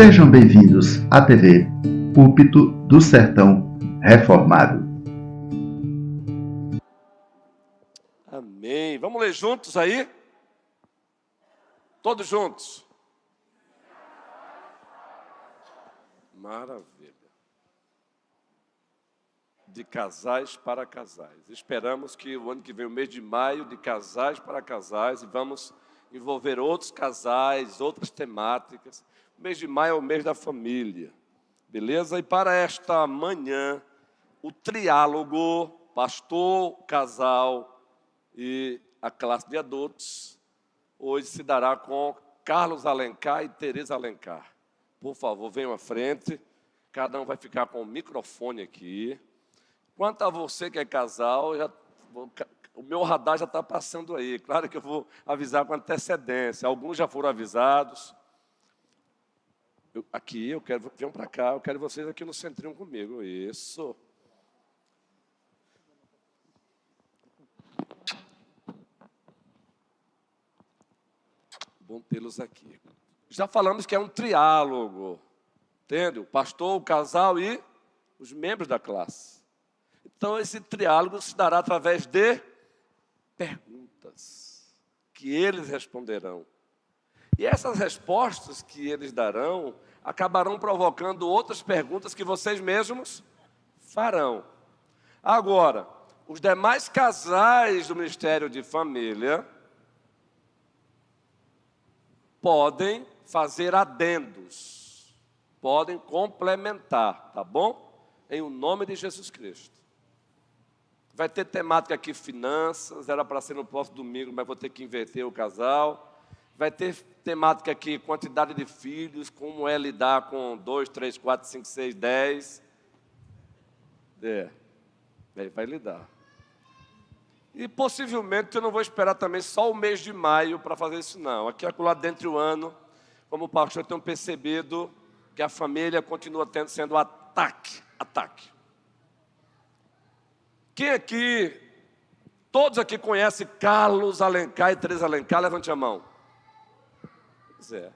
Sejam bem-vindos à TV Púlpito do Sertão Reformado. Amém. Vamos ler juntos aí? Todos juntos. Maravilha. De casais para casais. Esperamos que o ano que vem, o mês de maio, de casais para casais, e vamos envolver outros casais, outras temáticas. O mês de maio é o mês da família. Beleza? E para esta manhã, o triálogo, pastor, casal e a classe de adultos, hoje se dará com Carlos Alencar e Tereza Alencar. Por favor, venham à frente. Cada um vai ficar com o microfone aqui. Quanto a você que é casal, o meu radar já está passando aí. Claro que eu vou avisar com antecedência. Alguns já foram avisados. Venham para cá, eu quero vocês aqui no centrinho comigo. Isso. Bom tê-los aqui. Já falamos que é um triálogo. Entende? O pastor, o casal e os membros da classe. Então, esse triálogo se dará através de perguntas que eles responderão. E essas respostas que eles darão acabarão provocando outras perguntas que vocês mesmos farão. Agora, os demais casais do Ministério de Família podem fazer adendos, podem complementar, tá bom? Em o nome de Jesus Cristo. Vai ter temática aqui, finanças, era para ser no próximo domingo, mas vou ter que inverter o casal. Vai ter temática aqui, quantidade de filhos, como é lidar com 2, 3, 4, 5, 6, 10. Vai lidar. E possivelmente eu não vou esperar também só o mês de maio para fazer isso não. Aqui acolá dentro do ano, como o pastor tem percebido, que a família continua sendo ataque. Quem aqui, todos aqui conhecem Carlos Alencar e Tereza Alencar? Levante a mão. Pois é.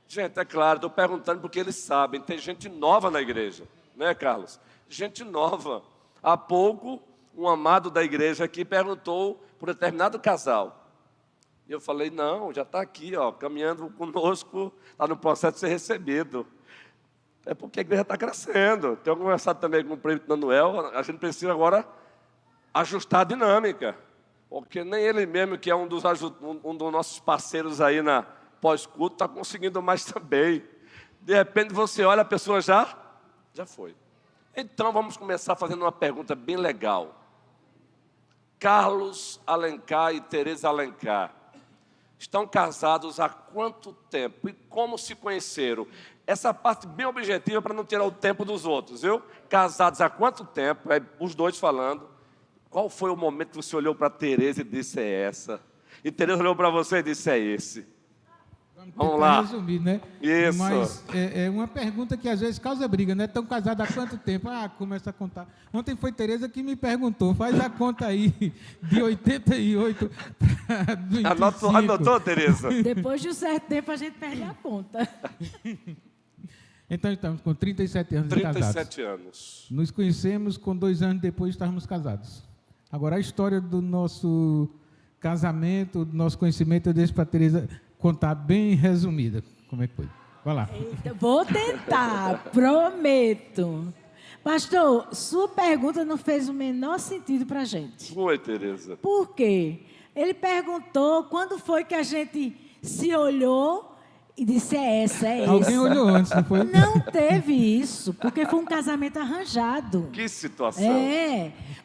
Gente, é claro, estou perguntando porque eles sabem. Tem gente nova na igreja, né, Carlos? Gente nova. Há pouco, um amado da igreja aqui perguntou por determinado casal. E eu falei, não, já está aqui, ó, caminhando conosco, está no processo de ser recebido. É porque a igreja está crescendo. Tenho conversado também com o prefeito Manuel, a gente precisa agora ajustar a dinâmica. Porque nem ele mesmo, que é um dos nossos parceiros aí na pós-culto, está conseguindo mais também. De repente você olha, a pessoa já foi. Então vamos começar fazendo uma pergunta bem legal. Carlos Alencar e Tereza Alencar estão casados há quanto tempo? E como se conheceram? Essa parte bem objetiva para não tirar o tempo dos outros, viu? Casados há quanto tempo? Os dois falando. Qual foi o momento que você olhou para Tereza e disse, é essa? E Tereza olhou para você e disse, é esse. Vamos lá. Resumir, né? Isso. Mas é uma pergunta que às vezes causa briga, né? Estão casados há quanto tempo? Começa a contar. Ontem foi Tereza que me perguntou, faz a conta aí, de 88 para 25. Anotou, Tereza? Depois de um certo tempo a gente perde a conta. Então estamos com 37 anos de casados. 37 anos. Nos conhecemos, com 2 anos depois estávamos casados. Agora a história do nosso casamento, do nosso conhecimento, eu deixo para a Tereza contar bem resumida. Como é que foi? Vai lá. Eita, vou tentar, prometo. Pastor, sua pergunta não fez o menor sentido para a gente. Foi, Tereza. Por quê? Ele perguntou quando foi que a gente se olhou e disse, é esse. Alguém olhou antes, não foi? Não teve isso, porque foi um casamento arranjado. Que situação.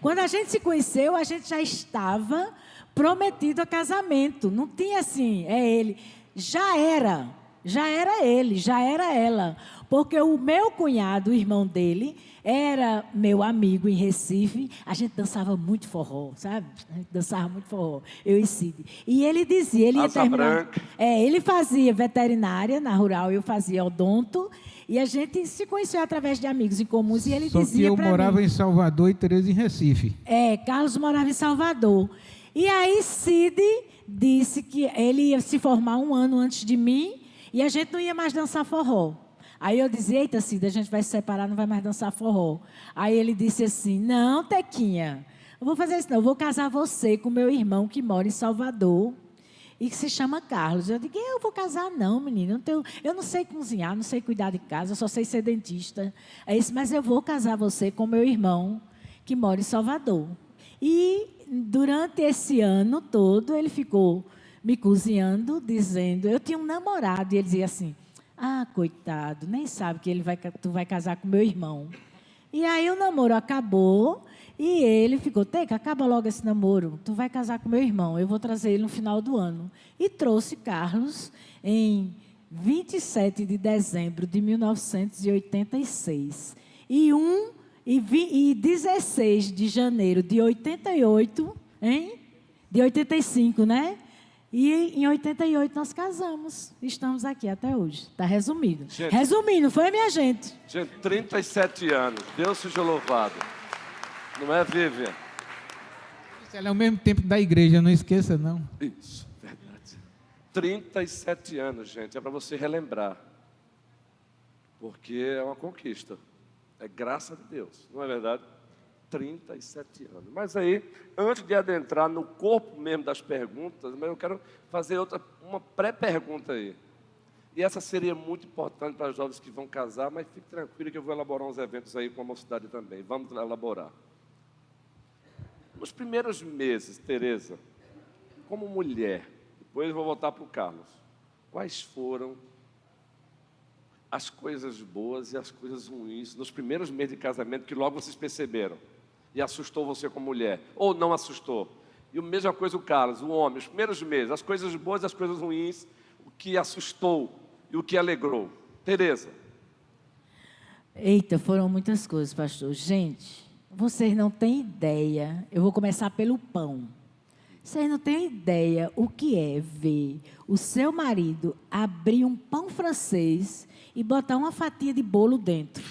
Quando a gente se conheceu, a gente já estava prometido a casamento. Não tinha assim, é ele. Já era ele, já era ela. Porque o meu cunhado, o irmão dele, era meu amigo em Recife. A gente dançava muito forró, sabe? A gente dançava muito forró, eu e Cid. E ele dizia, ele ia terminar... ele fazia veterinária na rural, eu fazia odonto. E a gente se conheceu através de amigos em comuns. E ele dizia para mim... eu morava em Salvador e Tereza em Recife. Carlos morava em Salvador. E aí Cid disse que ele ia se formar 1 ano antes de mim e a gente não ia mais dançar forró. Aí eu dizia, eita, Cida, a gente vai se separar, não vai mais dançar forró. Aí ele disse assim, não, Tequinha, eu vou fazer isso não, eu vou casar você com meu irmão que mora em Salvador e que se chama Carlos. Eu digo, eu vou casar não, menino, eu não sei cozinhar, não sei cuidar de casa, eu só sei ser dentista. É isso, mas eu vou casar você com meu irmão que mora em Salvador. E durante esse ano todo, ele ficou me cozinhando, dizendo, eu tinha um namorado, e ele dizia assim, coitado, nem sabe que tu vai casar com meu irmão. E aí o namoro acabou, e ele ficou, Teca, acaba logo esse namoro, tu vai casar com meu irmão, eu vou trazer ele no final do ano. E trouxe Carlos em 27 de dezembro de 1986. E 16 de janeiro de 88, hein? De 85, né? E em 88 nós casamos. Estamos aqui até hoje. Está resumido. Gente, resumindo, foi minha gente. Gente, 37 anos. Deus seja louvado. Não é, Vivian? Ela é o mesmo tempo da igreja, não esqueça, não. Isso, verdade. 37 anos, gente. É para você relembrar. Porque é uma conquista. É graça de Deus, não é verdade? 37 anos. Mas aí, antes de adentrar no corpo mesmo das perguntas, eu quero fazer uma pré-pergunta aí. E essa seria muito importante para os jovens que vão casar, mas fique tranquilo que eu vou elaborar uns eventos aí com a mocidade também. Vamos elaborar. Nos primeiros meses, Tereza, como mulher, depois eu vou voltar para o Carlos, quais foram as coisas boas e as coisas ruins nos primeiros meses de casamento que logo vocês perceberam e assustou você como mulher, ou não assustou? E a mesma coisa o Carlos, o homem, os primeiros meses, as coisas boas e as coisas ruins, o que assustou e o que alegrou. Tereza. Eita, foram muitas coisas, pastor. Gente, vocês não têm ideia, eu vou começar pelo pão. Vocês não têm ideia o que é ver o seu marido abrir um pão francês e botar uma fatia de bolo dentro.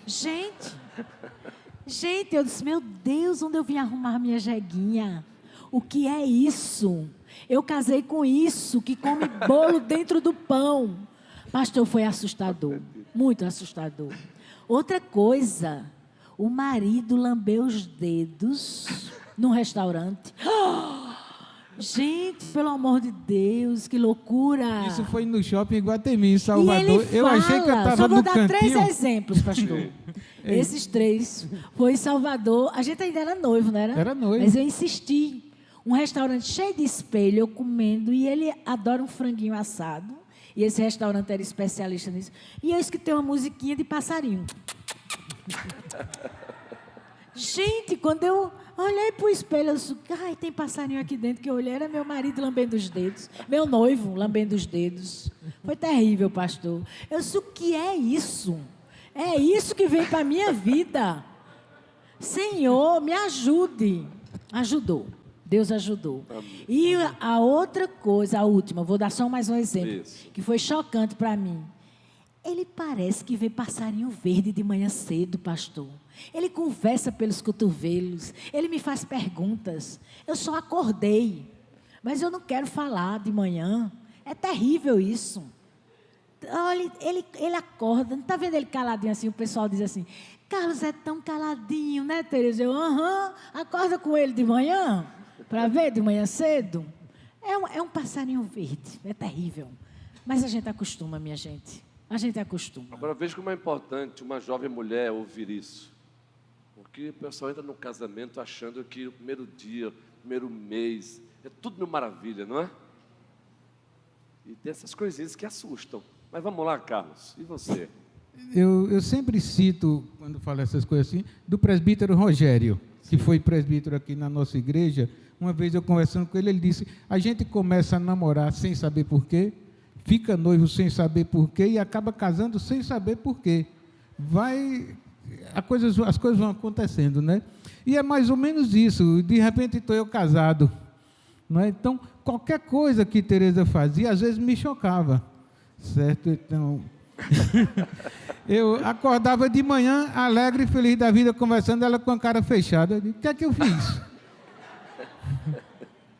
Gente, eu disse, meu Deus, onde eu vim arrumar minha jeguinha? O que é isso? Eu casei com isso, que come bolo dentro do pão. Pastor, foi assustador, muito assustador. Outra coisa, o marido lambeu os dedos num restaurante. Gente, pelo amor de Deus, que loucura. Isso foi no shopping Iguatemi, em Salvador. E ele eu fala, achei que eu estava no cantinho. Só vou dar 3 exemplos, pastor. Esses 3. Foi em Salvador. A gente ainda era noivo, não era? Era noivo. Mas eu insisti. Um restaurante cheio de espelho, eu comendo. E ele adora um franguinho assado. E esse restaurante era especialista nisso. E eu escutei uma musiquinha de passarinho. Gente, quando eu olhei para o espelho, eu disse, ai, tem passarinho aqui dentro, que eu olhei, era meu marido lambendo os dedos, meu noivo lambendo os dedos. Foi terrível, pastor. Eu disse, o que é isso? É isso que veio para a minha vida. Senhor, me ajude. Ajudou. Deus ajudou. Amém. E a outra coisa, a última, vou dar só mais um exemplo, que foi chocante para mim. Ele parece que vê passarinho verde de manhã cedo, pastor. Ele conversa pelos cotovelos, ele me faz perguntas. Eu só acordei, mas eu não quero falar de manhã. É terrível isso. Olha, ele acorda, não está vendo ele caladinho assim? O pessoal diz assim, Carlos é tão caladinho, né, Tereza? Eu, acorda com ele de manhã, para ver de manhã cedo. É um passarinho verde, é terrível. Mas a gente acostuma, minha gente. A gente acostuma. Agora veja como é importante uma jovem mulher ouvir isso. Porque o pessoal entra no casamento achando que o primeiro dia, o primeiro mês, é tudo mil maravilha, não é? E tem essas coisinhas que assustam. Mas vamos lá, Carlos, e você? Eu sempre cito, quando falo essas coisas assim, do presbítero Rogério, que foi presbítero aqui na nossa igreja. Uma vez eu conversando com ele, ele disse, a gente começa a namorar sem saber por quê, fica noivo sem saber por quê e acaba casando sem saber por quê. As coisas vão acontecendo, né? E é mais ou menos isso. De repente estou eu casado, não é? Então, qualquer coisa que Tereza fazia, às vezes me chocava, certo? Então, eu acordava de manhã, alegre e feliz da vida, conversando, ela com a cara fechada. Eu digo, o que é que eu fiz?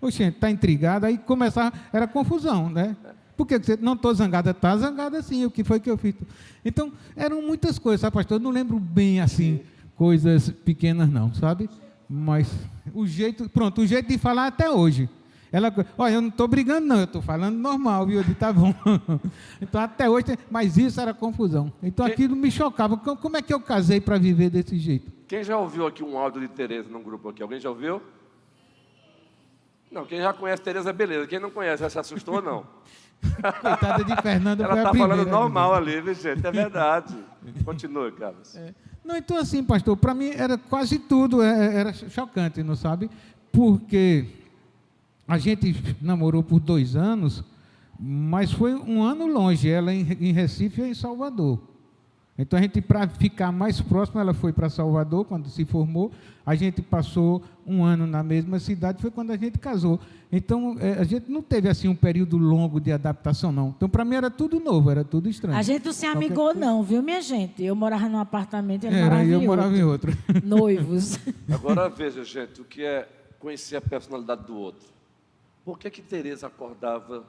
Oxe, está intrigada, aí começava, era confusão, né? Por que você não estou zangada? Está zangada sim, o que foi que eu fiz? Então, eram muitas coisas, sabe, pastor? Eu não lembro bem, assim, coisas pequenas não, sabe? Mas o jeito de falar até hoje. Ela, olha, eu não estou brigando não, eu estou falando normal, viu? Eu disse, tá bom. Então, até hoje, mas isso era confusão. Então, aquilo me chocava. Como é que eu casei para viver desse jeito? Quem já ouviu aqui um áudio de Tereza num grupo aqui? Alguém já ouviu? Não, quem já conhece Tereza, beleza. Quem não conhece, já se assustou, não? Coitada de Fernanda, ela foi a está primeira. falando normal ali, viu, gente? É verdade. Continue, Carlos. Não, então assim, pastor, para mim era quase tudo, era chocante, não sabe? Porque a gente namorou por 2 anos, mas foi um ano longe, ela em Recife e eu em Salvador. Então a gente, para ficar mais próximo, ela foi para Salvador, quando se formou, a gente passou 1 ano na mesma cidade, foi quando a gente casou. Então a gente não teve assim um período longo de adaptação, não. Então para mim era tudo novo, era tudo estranho. A gente não se amigou não, viu, minha gente? Eu morava num apartamento e ele morava em outro. Noivos. Agora veja, gente, o que é conhecer a personalidade do outro. Por que Tereza acordava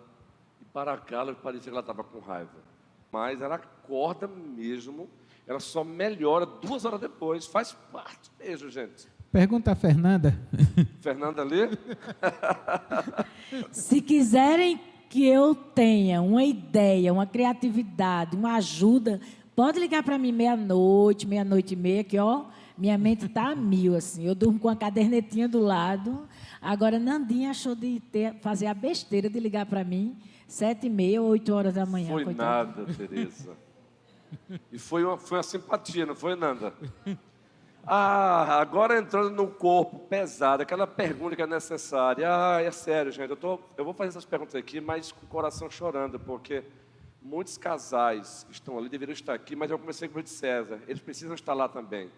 e para Carla parecia que ela estava com raiva? Mas ela acorda mesmo, ela só melhora 2 horas depois, faz parte mesmo, gente. Pergunta a Fernanda. Fernanda ali? Se quiserem que eu tenha uma ideia, uma criatividade, uma ajuda, pode ligar para mim meia-noite, meia-noite e meia, que ó, minha mente está a 1000, assim. Eu durmo com a cadernetinha do lado. Agora, Nandinha achou de fazer a besteira de ligar para mim 7h30 ou 8 horas da manhã. Foi coitada. nada, Tereza. E foi uma simpatia, não foi, Nanda? Ah, agora entrando no corpo pesado, aquela pergunta que é necessária. Ah, é sério, gente, eu vou fazer essas perguntas aqui, mas com o coração chorando, porque muitos casais que estão ali deveriam estar aqui, mas eu comecei com o de César, eles precisam estar lá também.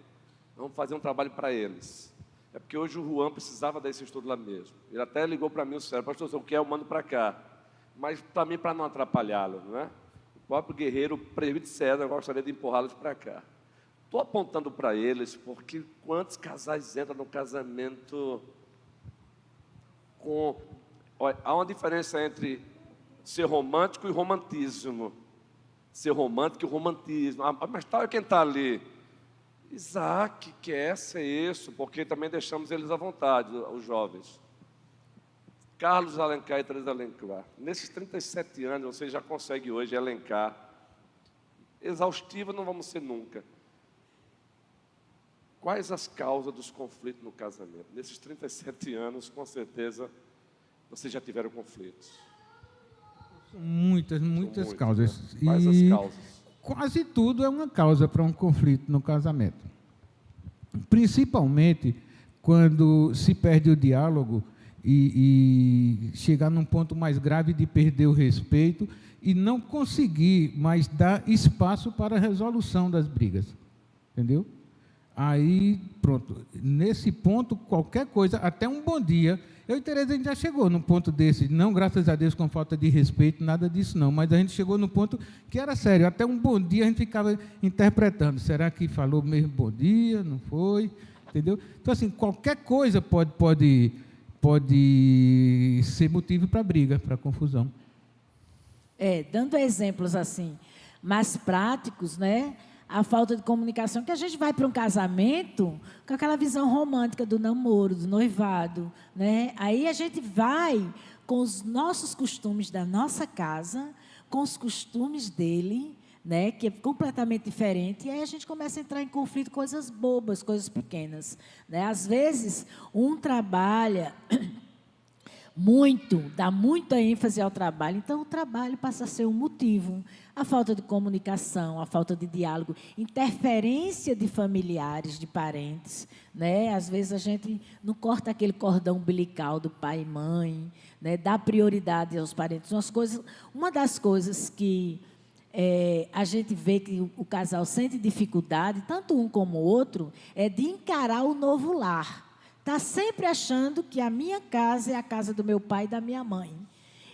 Vamos fazer um trabalho para eles. É porque hoje o Juan precisava desse estudo lá mesmo. Ele até ligou para mim, o César, pastor, se eu quero, eu mando para cá. Mas também para não atrapalhá-lo, não é? O próprio guerreiro, o presbítero César, eu gostaria de empurrá-los para cá. Estou apontando para eles, porque quantos casais entram no casamento com... Olha, há uma diferença entre ser romântico e romantismo. Ser romântico e romantismo. Ah, mas tal é quem está ali. Isaac quer ser isso, porque também deixamos eles à vontade, os jovens. Carlos Alencar e Teresa Alencar. Nesses 37 anos, você já consegue hoje elencar. Exaustivo não vamos ser nunca. Quais as causas dos conflitos no casamento? Nesses 37 anos, com certeza, vocês já tiveram conflitos. Muitas causas. Né? Quais as causas? Quase tudo é uma causa para um conflito no casamento. Principalmente quando se perde o diálogo e chegar num ponto mais grave de perder o respeito e não conseguir mais dar espaço para a resolução das brigas. Entendeu? Aí, pronto, nesse ponto, qualquer coisa, até um bom dia, eu e Tereza, a gente já chegou num ponto desse, não, graças a Deus, com falta de respeito, nada disso não, mas a gente chegou no ponto que era sério, até um bom dia a gente ficava interpretando, será que falou mesmo bom dia, não foi, entendeu? Então, assim, qualquer coisa pode ser motivo para briga, para confusão. Dando exemplos assim, mais práticos, né? A falta de comunicação, que a gente vai para um casamento com aquela visão romântica do namoro, do noivado, né? Aí a gente vai com os nossos costumes da nossa casa, com os costumes dele, né? Que é completamente diferente, e aí a gente começa a entrar em conflito, coisas bobas, coisas pequenas, né? Às vezes, um trabalha muito, dá muita ênfase ao trabalho, então o trabalho passa a ser um motivo. A falta de comunicação, a falta de diálogo, interferência de familiares, de parentes, né? Às vezes a gente não corta aquele cordão umbilical do pai e mãe, né? Dá prioridade aos parentes. Uma das coisas que a gente vê que o casal sente dificuldade, tanto um como o outro, é de encarar o novo lar. Está sempre achando que a minha casa é a casa do meu pai e da minha mãe.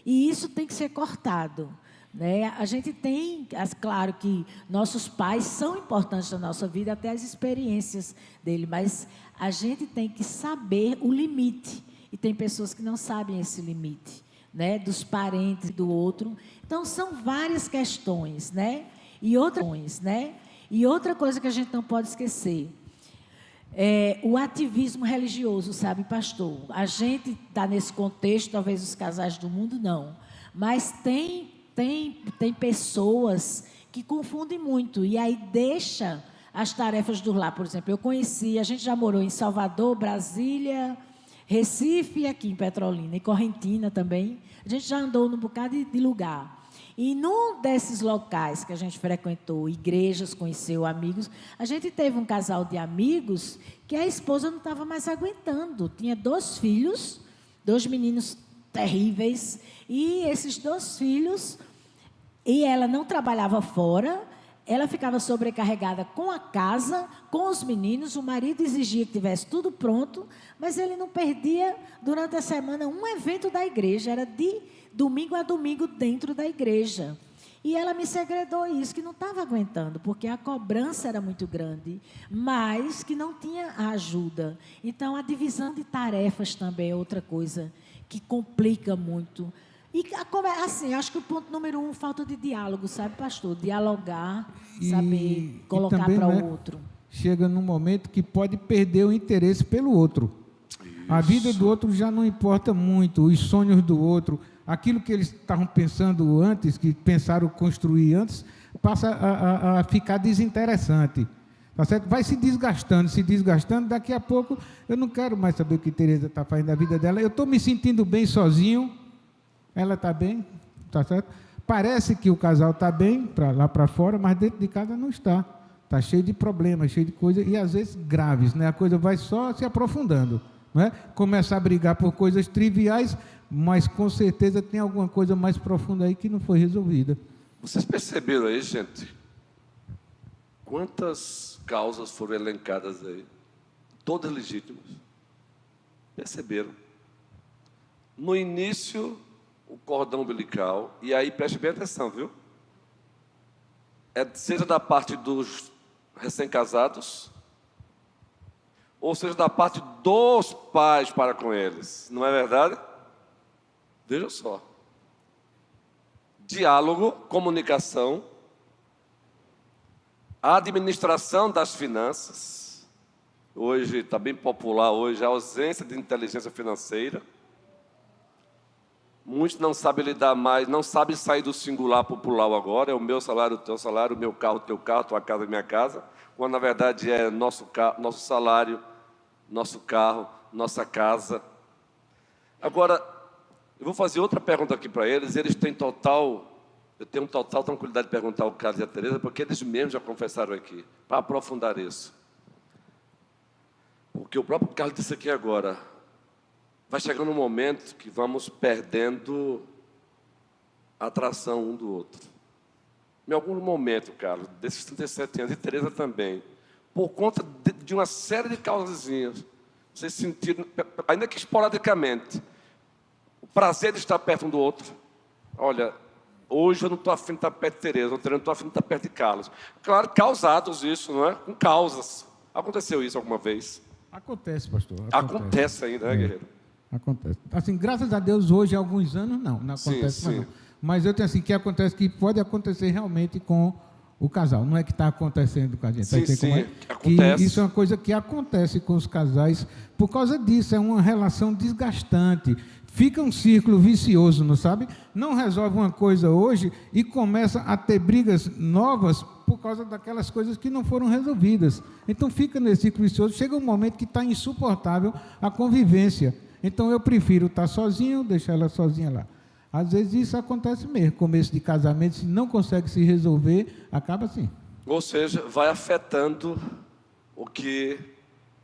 E isso tem que ser cortado, né? A gente tem, claro que nossos pais são importantes na nossa vida, até as experiências dele, mas a gente tem que saber o limite. E tem pessoas que não sabem esse limite, né, dos parentes do outro. Então, são várias questões, né? E outra coisa que a gente não pode esquecer, o ativismo religioso, sabe, pastor? A gente está nesse contexto, talvez os casais do mundo não, mas tem pessoas que confundem muito, e aí deixa as tarefas do lar. Por exemplo, a gente já morou em Salvador, Brasília, Recife e aqui em Petrolina, e Correntina também. A gente já andou num bocado de lugar. E num desses locais que a gente frequentou, igrejas, conheceu amigos, a gente teve um casal de amigos que a esposa não estava mais aguentando. Tinha 2 filhos, 2 meninos terríveis, e esses 2 filhos, e ela não trabalhava fora, ela ficava sobrecarregada com a casa, com os meninos, o marido exigia que tivesse tudo pronto, mas ele não perdia durante a semana um evento da igreja, era de domingo a domingo dentro da igreja. E ela me segredou isso, que não estava aguentando, porque a cobrança era muito grande, mas que não tinha a ajuda. Então, a divisão de tarefas também é outra coisa que complica muito. E, assim, acho que o ponto número 1, falta de diálogo, sabe, pastor? Dialogar, saber colocar para o outro. Chega num momento que pode perder o interesse pelo outro. Isso. A vida do outro já não importa muito, os sonhos do outro, aquilo que eles estavam pensando antes, que pensaram construir antes, passa a ficar desinteressante. Tá certo? Vai se desgastando, daqui a pouco eu não quero mais saber o que Tereza está fazendo da vida dela, eu estou me sentindo bem sozinho, ela está bem, tá certo? Parece que o casal está bem, lá para fora, mas dentro de casa não está. Está cheio de problemas, cheio de coisas, e às vezes graves, né? A coisa vai só se aprofundando, não é? Começa a brigar por coisas triviais, mas com certeza tem alguma coisa mais profunda aí que não foi resolvida. Vocês perceberam aí, gente? Quantas causas foram elencadas aí? Todas legítimas. Perceberam? No início, o cordão umbilical, e aí preste bem atenção, viu? Seja da parte dos recém-casados, ou seja da parte dos pais para com eles. Não é verdade? Veja só. Diálogo, comunicação, a administração das finanças. Hoje está bem popular hoje a ausência de inteligência financeira. Muitos não sabem lidar mais, não sabem sair do singular para o plural agora. É o meu salário, o teu salário, o meu carro, o teu carro, tua casa, minha casa. Quando na verdade é nosso salário, nosso carro, nossa casa. Agora, eu vou fazer outra pergunta aqui para eles. Eles têm eu tenho total tranquilidade de perguntar ao Carlos e a Tereza, porque eles mesmos já confessaram aqui, para aprofundar isso. Porque o próprio Carlos disse aqui agora, vai chegando um momento que vamos perdendo a atração um do outro. Em algum momento, Carlos, desses 37 anos, e Tereza também, por conta de uma série de causazinhas, vocês sentiram, ainda que esporadicamente, o prazer de estar perto um do outro. Olha, hoje eu não estou afim de estar perto de Tereza, eu não estou afim de estar perto de Carlos. Claro, causados isso, não é? Com causas. Aconteceu isso alguma vez? Acontece, pastor. Acontece ainda, né, guerreiro? Acontece. Assim, graças a Deus, hoje, há alguns anos, não acontece sim. mais não. Mas eu tenho assim, que acontece, que pode acontecer realmente com o casal. Não é que está acontecendo com a gente. Sim, como é? Acontece. Que isso é uma coisa que acontece com os casais. Por causa disso, é uma relação desgastante. Fica um círculo vicioso, não sabe? Não resolve uma coisa hoje e começa a ter brigas novas por causa daquelas coisas que não foram resolvidas. Então fica nesse círculo vicioso. Chega um momento que está insuportável a convivência. Então eu prefiro estar sozinho, deixar ela sozinha lá. Às vezes isso acontece mesmo. Começo de casamento, se não consegue se resolver, acaba assim. Ou seja, vai afetando o que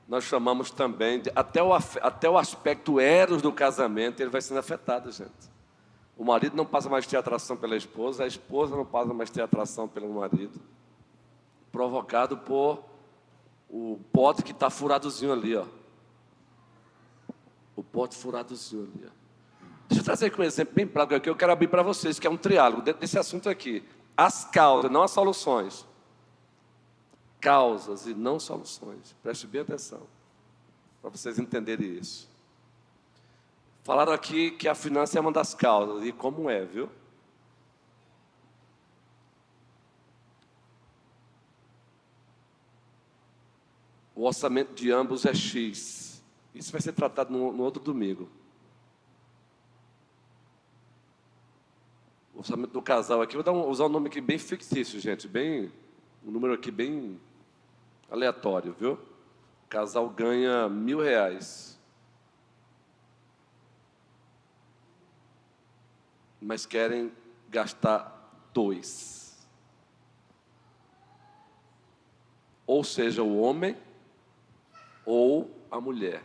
nós chamamos também de até o aspecto eros do casamento, ele vai sendo afetado, gente. O marido não passa mais a ter atração pela esposa, a esposa não passa mais a ter atração pelo marido, provocado por o pote que está furadozinho ali, ó. O pote furadozinho ali, ó. Deixa eu trazer aqui um exemplo bem prático que eu quero abrir para vocês, que é um triálogo dentro desse assunto aqui. As causas, não as soluções. Causas e não soluções. Preste bem atenção, para vocês entenderem isso. Falaram aqui que a finança é uma das causas. E como é, viu? O orçamento de ambos é X. Isso vai ser tratado no outro domingo. O orçamento do casal aqui, usar um nome aqui bem fictício, gente. Um número aqui bem aleatório, viu? O casal ganha R$1.000. Mas querem gastar 2. Ou seja, o homem ou a mulher.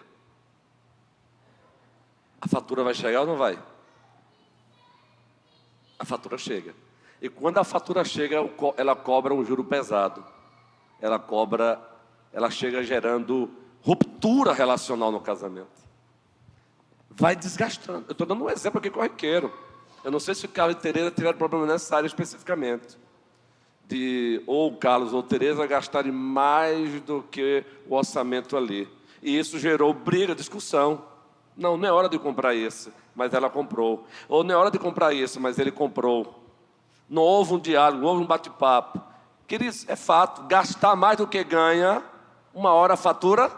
A fatura vai chegar ou não vai? A fatura chega. E quando a fatura chega, ela cobra um juro pesado. Ela chega gerando ruptura relacional no casamento. Vai desgastando. Eu estou dando um exemplo aqui corriqueiro. Eu não sei se o Carlos e Tereza tiveram problema nessa área especificamente. De ou o Carlos ou Tereza gastarem mais do que o orçamento ali. E isso gerou briga, discussão. Não é hora de comprar esse, mas ela comprou. Ou não é hora de comprar esse, mas ele comprou. Não houve um diálogo, não houve um bate-papo. Queridos, é fato, gastar mais do que ganha, uma hora a fatura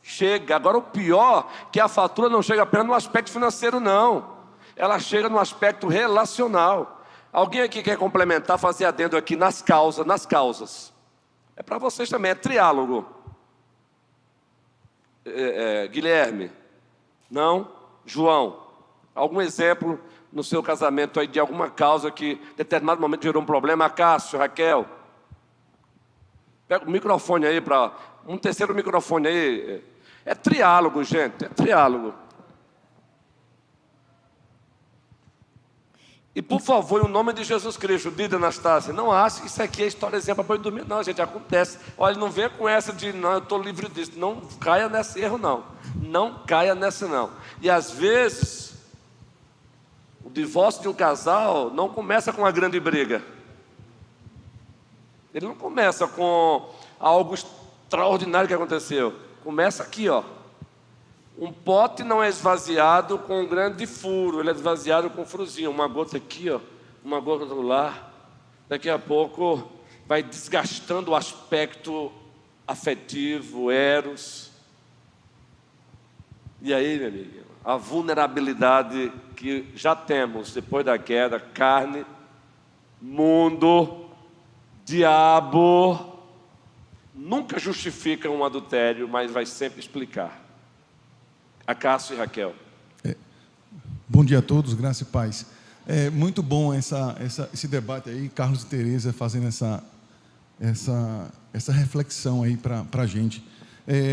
chega. Agora o pior é que a fatura não chega apenas no aspecto financeiro, não. Ela chega no aspecto relacional. Alguém aqui quer complementar, fazer adendo aqui nas causas. É para vocês também, é triálogo. Guilherme? Não? João? Algum exemplo no seu casamento aí de alguma causa que em determinado momento gerou um problema? Cássio, Raquel? Pega o microfone aí um terceiro microfone aí. É triálogo, gente, é triálogo. E, por favor, em nome de Jesus Cristo, Dida Anastácia, não ache que isso aqui é história exemplo para dormir. Não, gente, acontece. Olha, não venha com essa de, não, eu estou livre disso. Não caia nesse erro, não. Não caia nessa, não. E, às vezes, o divórcio de um casal não começa com uma grande briga. Ele não começa com algo extraordinário que aconteceu. Começa aqui, ó. Um pote não é esvaziado com um grande furo, ele é esvaziado com um furozinho, uma gota aqui, ó, uma gota lá. Daqui a pouco vai desgastando o aspecto afetivo, eros. E aí, meu amigo, a vulnerabilidade que já temos depois da queda, carne, mundo, diabo, nunca justifica um adultério, mas vai sempre explicar. A Cássio e Raquel. Bom dia a todos, graça e paz. É muito bom esse debate aí, Carlos e Tereza fazendo essa reflexão aí para a gente.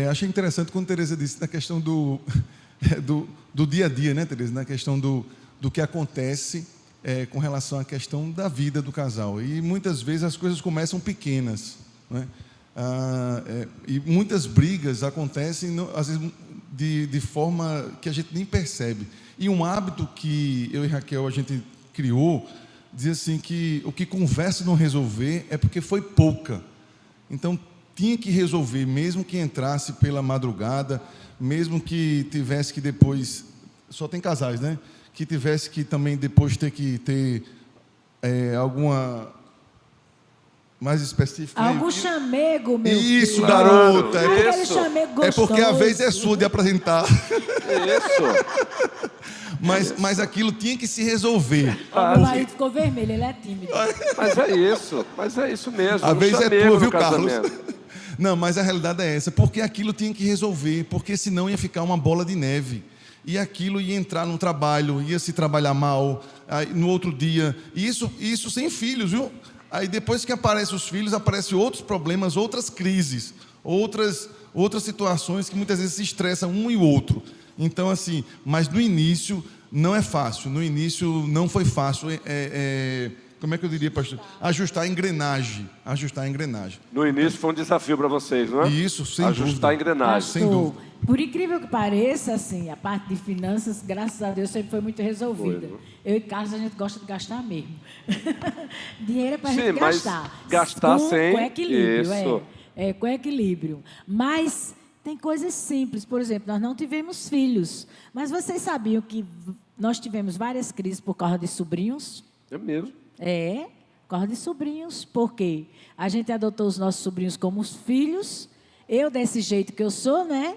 Achei interessante quando Tereza disse na questão do dia a dia, né, Tereza? Na questão do que acontece com relação à questão da vida do casal. E muitas vezes as coisas começam pequenas, né? E muitas brigas acontecem, às vezes, de forma que a gente nem percebe. E um hábito que eu e Raquel a gente criou, diz assim que o que conversa não resolver é porque foi pouca. Então tinha que resolver, mesmo que entrasse pela madrugada, mesmo que tivesse que depois, só tem casais, né? Que tivesse que também depois ter que ter alguma mais específico. Algum chamego, meu isso, filho. garota. Isso. É porque a vez é sua de apresentar. Isso. Mas aquilo tinha que se resolver. O meu marido ficou vermelho, ele é tímido. Mas é isso mesmo. A vez é tua, viu, Carlos? Casamento. Não, mas a realidade é essa. Porque aquilo tinha que resolver. Porque senão ia ficar uma bola de neve. E aquilo ia entrar no trabalho, ia se trabalhar mal. Aí, no outro dia. Isso sem filhos, viu? Aí depois que aparecem os filhos, aparecem outros problemas, outras crises, outras situações que muitas vezes se estressam um e o outro. Então, assim, mas no início não é fácil. No início não foi fácil. Como é que eu diria, pastor? Ajustar a engrenagem. No início foi um desafio para vocês, não é? Isso, sem Ajustar dúvida. a engrenagem. Pastor, sem dúvida. Por incrível que pareça, assim, a parte de finanças, graças a Deus, sempre foi muito resolvida. Eu e Carlos, a gente gosta de gastar mesmo. Dinheiro é para a gente gastar. Gastar sem... Com equilíbrio, Isso. com equilíbrio. Mas Tem coisas simples, por exemplo, nós não tivemos filhos, mas vocês sabiam que nós tivemos várias crises por causa de sobrinhos? É mesmo. É, por causa de sobrinhos, porque a gente adotou os nossos sobrinhos como os filhos, eu desse jeito que eu sou, né?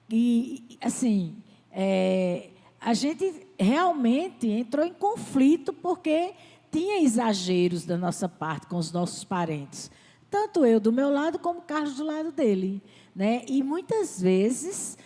E, assim, a gente realmente entrou em conflito porque tinha exageros da nossa parte com os nossos parentes. Tanto eu do meu lado, como o Carlos do lado dele. Né? E muitas vezes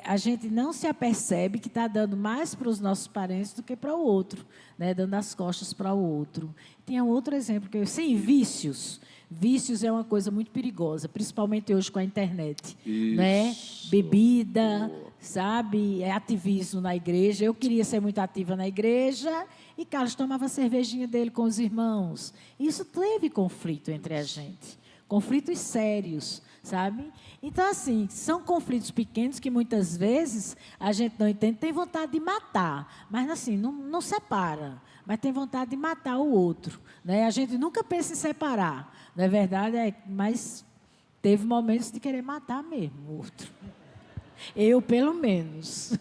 a gente não se apercebe que está dando mais para os nossos parentes do que para o outro, né? Dando as costas para o outro. Tem um outro exemplo, sim, vícios. Vícios é uma coisa muito perigosa, principalmente hoje com a internet. Né? Bebida, sabe? Ativismo na igreja. Eu queria ser muito ativa na igreja e Carlos tomava a cervejinha dele com os irmãos. Isso teve conflito entre a gente. Conflitos sérios, sabe? Então, assim, são conflitos pequenos que muitas vezes a gente não entende, tem vontade de matar, mas assim, não separa, mas tem vontade de matar o outro. Né? A gente nunca pensa em separar, não é verdade? Mas teve momentos de querer matar mesmo o outro. Eu, pelo menos.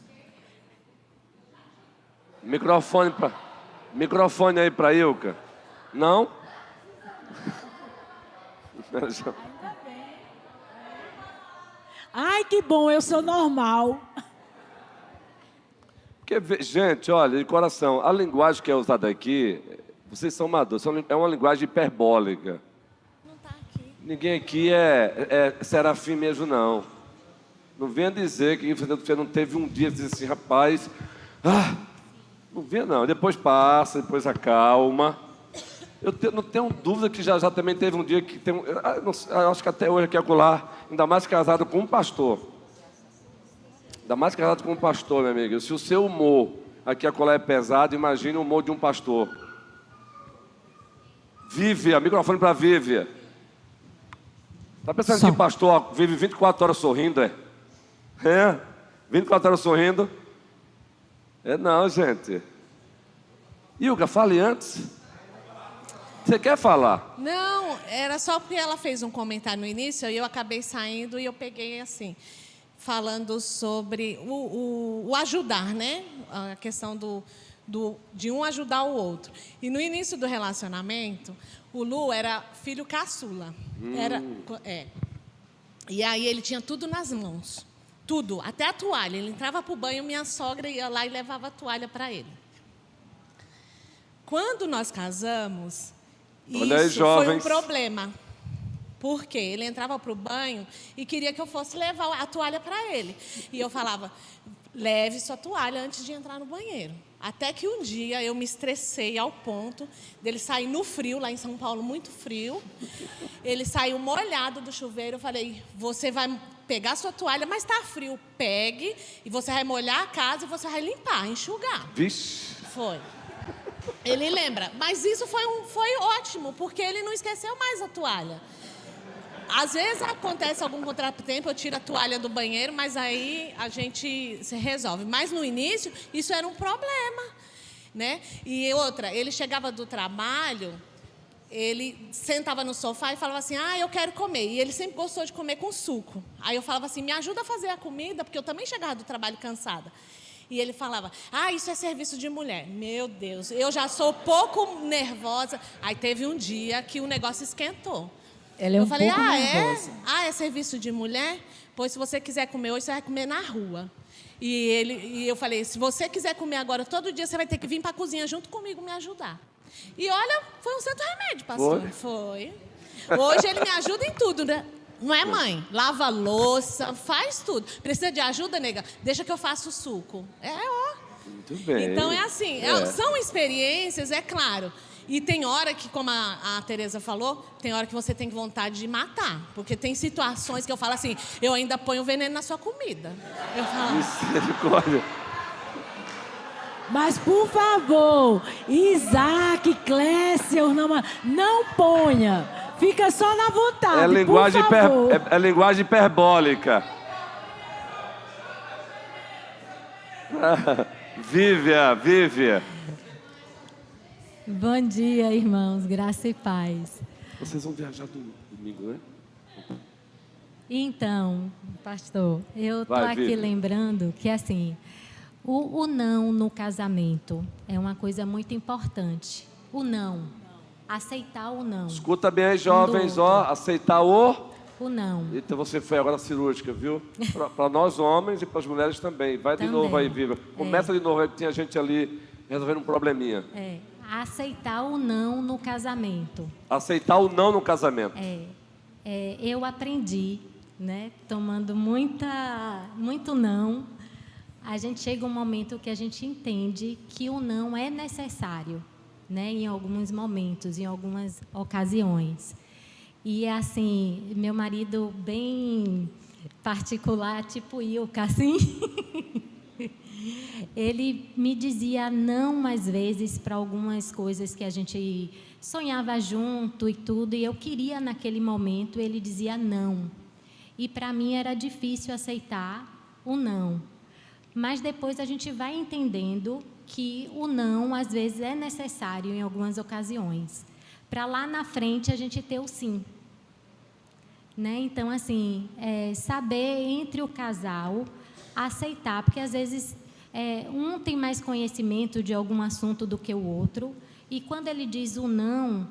Microfone aí para Ilka. Não? Ai, que bom, eu sou normal. Porque, gente, olha, de coração, a linguagem que é usada aqui, vocês são maduros, é uma linguagem hiperbólica. Não está aqui. Ninguém aqui é serafim mesmo, não. Não venha dizer que você não teve um dia de dizer assim, rapaz, não venha não, depois passa, depois acalma. Eu não tenho dúvida que já também teve um dia que tem eu acho que até hoje aqui é acolá, ainda mais casado com um pastor. Ainda mais casado com um pastor, meu amigo. Se o seu humor aqui acolá é pesado, imagine o humor de um pastor. Vívia, microfone para Vívia. Está pensando que pastor vive 24 horas sorrindo, é? 24 horas sorrindo? Não, gente. Ilka, fale antes. Você quer falar? Não, era só porque ela fez um comentário no início e eu acabei saindo e eu peguei assim, falando sobre o ajudar, né? A questão de um ajudar o outro. E no início do relacionamento, o Lu era filho caçula. E aí ele tinha tudo nas mãos. Tudo, até a toalha. Ele entrava para o banho, minha sogra ia lá e levava a toalha para ele. Quando nós casamos, isso foi um problema. Porque ele entrava para o banho e queria que eu fosse levar a toalha para ele. E eu falava, leve sua toalha antes de entrar no banheiro. Até que um dia eu me estressei ao ponto dele sair no frio, lá em São Paulo, muito frio. Ele saiu molhado do chuveiro. Eu falei, você vai pegar sua toalha, mas está frio. Pegue e você vai molhar a casa e você vai limpar, enxugar. Vixe. Foi. Ele lembra. Mas isso foi ótimo, porque ele não esqueceu mais a toalha. Às vezes acontece algum contratempo, eu tiro a toalha do banheiro, mas aí a gente se resolve. Mas no início, isso era um problema, né? E outra, ele chegava do trabalho, ele sentava no sofá e falava assim, eu quero comer. E ele sempre gostou de comer com suco. Aí eu falava assim, me ajuda a fazer a comida, porque eu também chegava do trabalho cansada. E ele falava, isso é serviço de mulher. Meu Deus, eu já sou pouco nervosa. Aí teve um dia que o negócio esquentou. Ela é eu falei, pouco nervosa. é serviço de mulher? Pois se você quiser comer hoje, você vai comer na rua. E eu falei, se você quiser comer agora todo dia, você vai ter que vir para a cozinha junto comigo me ajudar. E olha, foi um santo remédio, pastor. Foi. Hoje ele me ajuda em tudo, né? Não é, mãe? Lava a louça, faz tudo. Precisa de ajuda, nega? Deixa que eu faço o suco. Muito bem. Então é assim, são experiências, é claro. E tem hora que, como a Tereza falou, tem hora que você tem vontade de matar. Porque tem situações que eu falo assim, eu ainda ponho veneno na sua comida. Eu falo... Misericórdia. Mas, por favor, Isaac, Clécio, não ponha. Fica só na vontade, É linguagem, por favor. é linguagem hiperbólica. Vívia. Bom dia, irmãos. Graça e paz. Vocês vão viajar domingo, né? Então, pastor, eu estou Vai, aqui Vivi. lembrando que, assim, o não no casamento é uma coisa muito importante. O não. Aceitar o não. Escuta bem aí, Um do jovens, outro. ó, aceitar o... O não. Então você foi agora cirúrgica, viu? Para nós homens e para as mulheres também. Vai de Também. novo aí, Viva. Começa de novo aí, que tinha gente ali resolvendo um probleminha. Aceitar o não no casamento. Aceitar o não no casamento. Eu aprendi, né? Tomando muito não, a gente chega um momento que a gente entende que o não é necessário, né? Em alguns momentos, em algumas ocasiões. E assim, meu marido bem particular, tipo Ilka, assim, ele me dizia não mais vezes para algumas coisas que a gente sonhava junto e tudo, e eu queria naquele momento, ele dizia não. E para mim era difícil aceitar o não. Mas depois a gente vai entendendo que o não, às vezes, é necessário em algumas ocasiões, para lá na frente a gente ter o sim. Né? Então, assim, saber entre o casal, aceitar, porque às vezes um tem mais conhecimento de algum assunto do que o outro, e quando ele diz o não,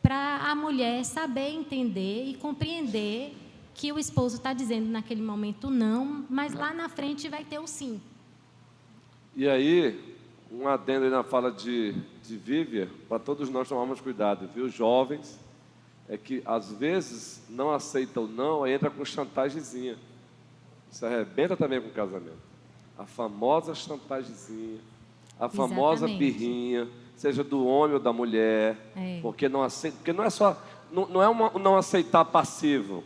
para a mulher saber entender e compreender que o esposo está dizendo naquele momento não, mas lá na frente vai ter o sim. E aí, um adendo aí na fala de Vívia, para todos nós tomarmos cuidado, viu, jovens, é que às vezes não aceita o não, aí entra com chantagemzinha. Isso arrebenta também com o casamento. A famosa chantagemzinha, a famosa birrinha, seja do homem ou da mulher, porque não aceita, porque não é só, não é um não aceitar passivo.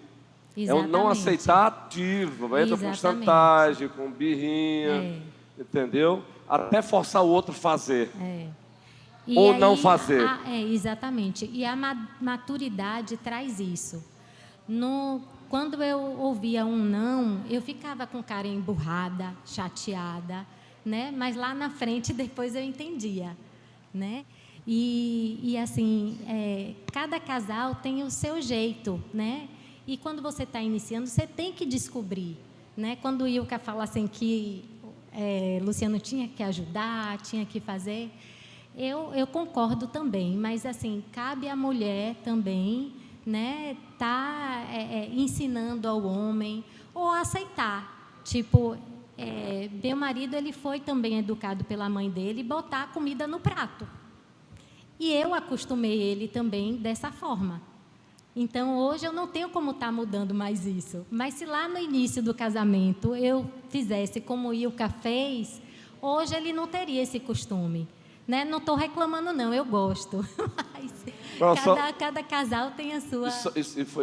É um não aceitar ativo, entra com chantagem, com birrinha, entendeu? Até forçar o outro a fazer. Ou não fazer. Exatamente. E a maturidade traz isso. Quando eu ouvia um não, eu ficava com cara emburrada, chateada, né? Mas lá na frente, depois eu entendia, né? E assim, cada casal tem o seu jeito, né? E quando você está iniciando, você tem que descobrir, né? Quando o Ilka fala assim que Luciano tinha que ajudar, tinha que fazer, eu concordo também, mas assim, cabe à mulher também, né? Tá ensinando ao homem ou aceitar, tipo, meu marido ele foi também educado pela mãe dele botar a comida no prato, e eu acostumei ele também dessa forma. Então, hoje eu não tenho como estar mudando mais isso. Mas se lá no início do casamento eu fizesse como o Ilka fez, hoje ele não teria esse costume. Né? Não estou reclamando, não, eu gosto. Mas cada casal tem a sua...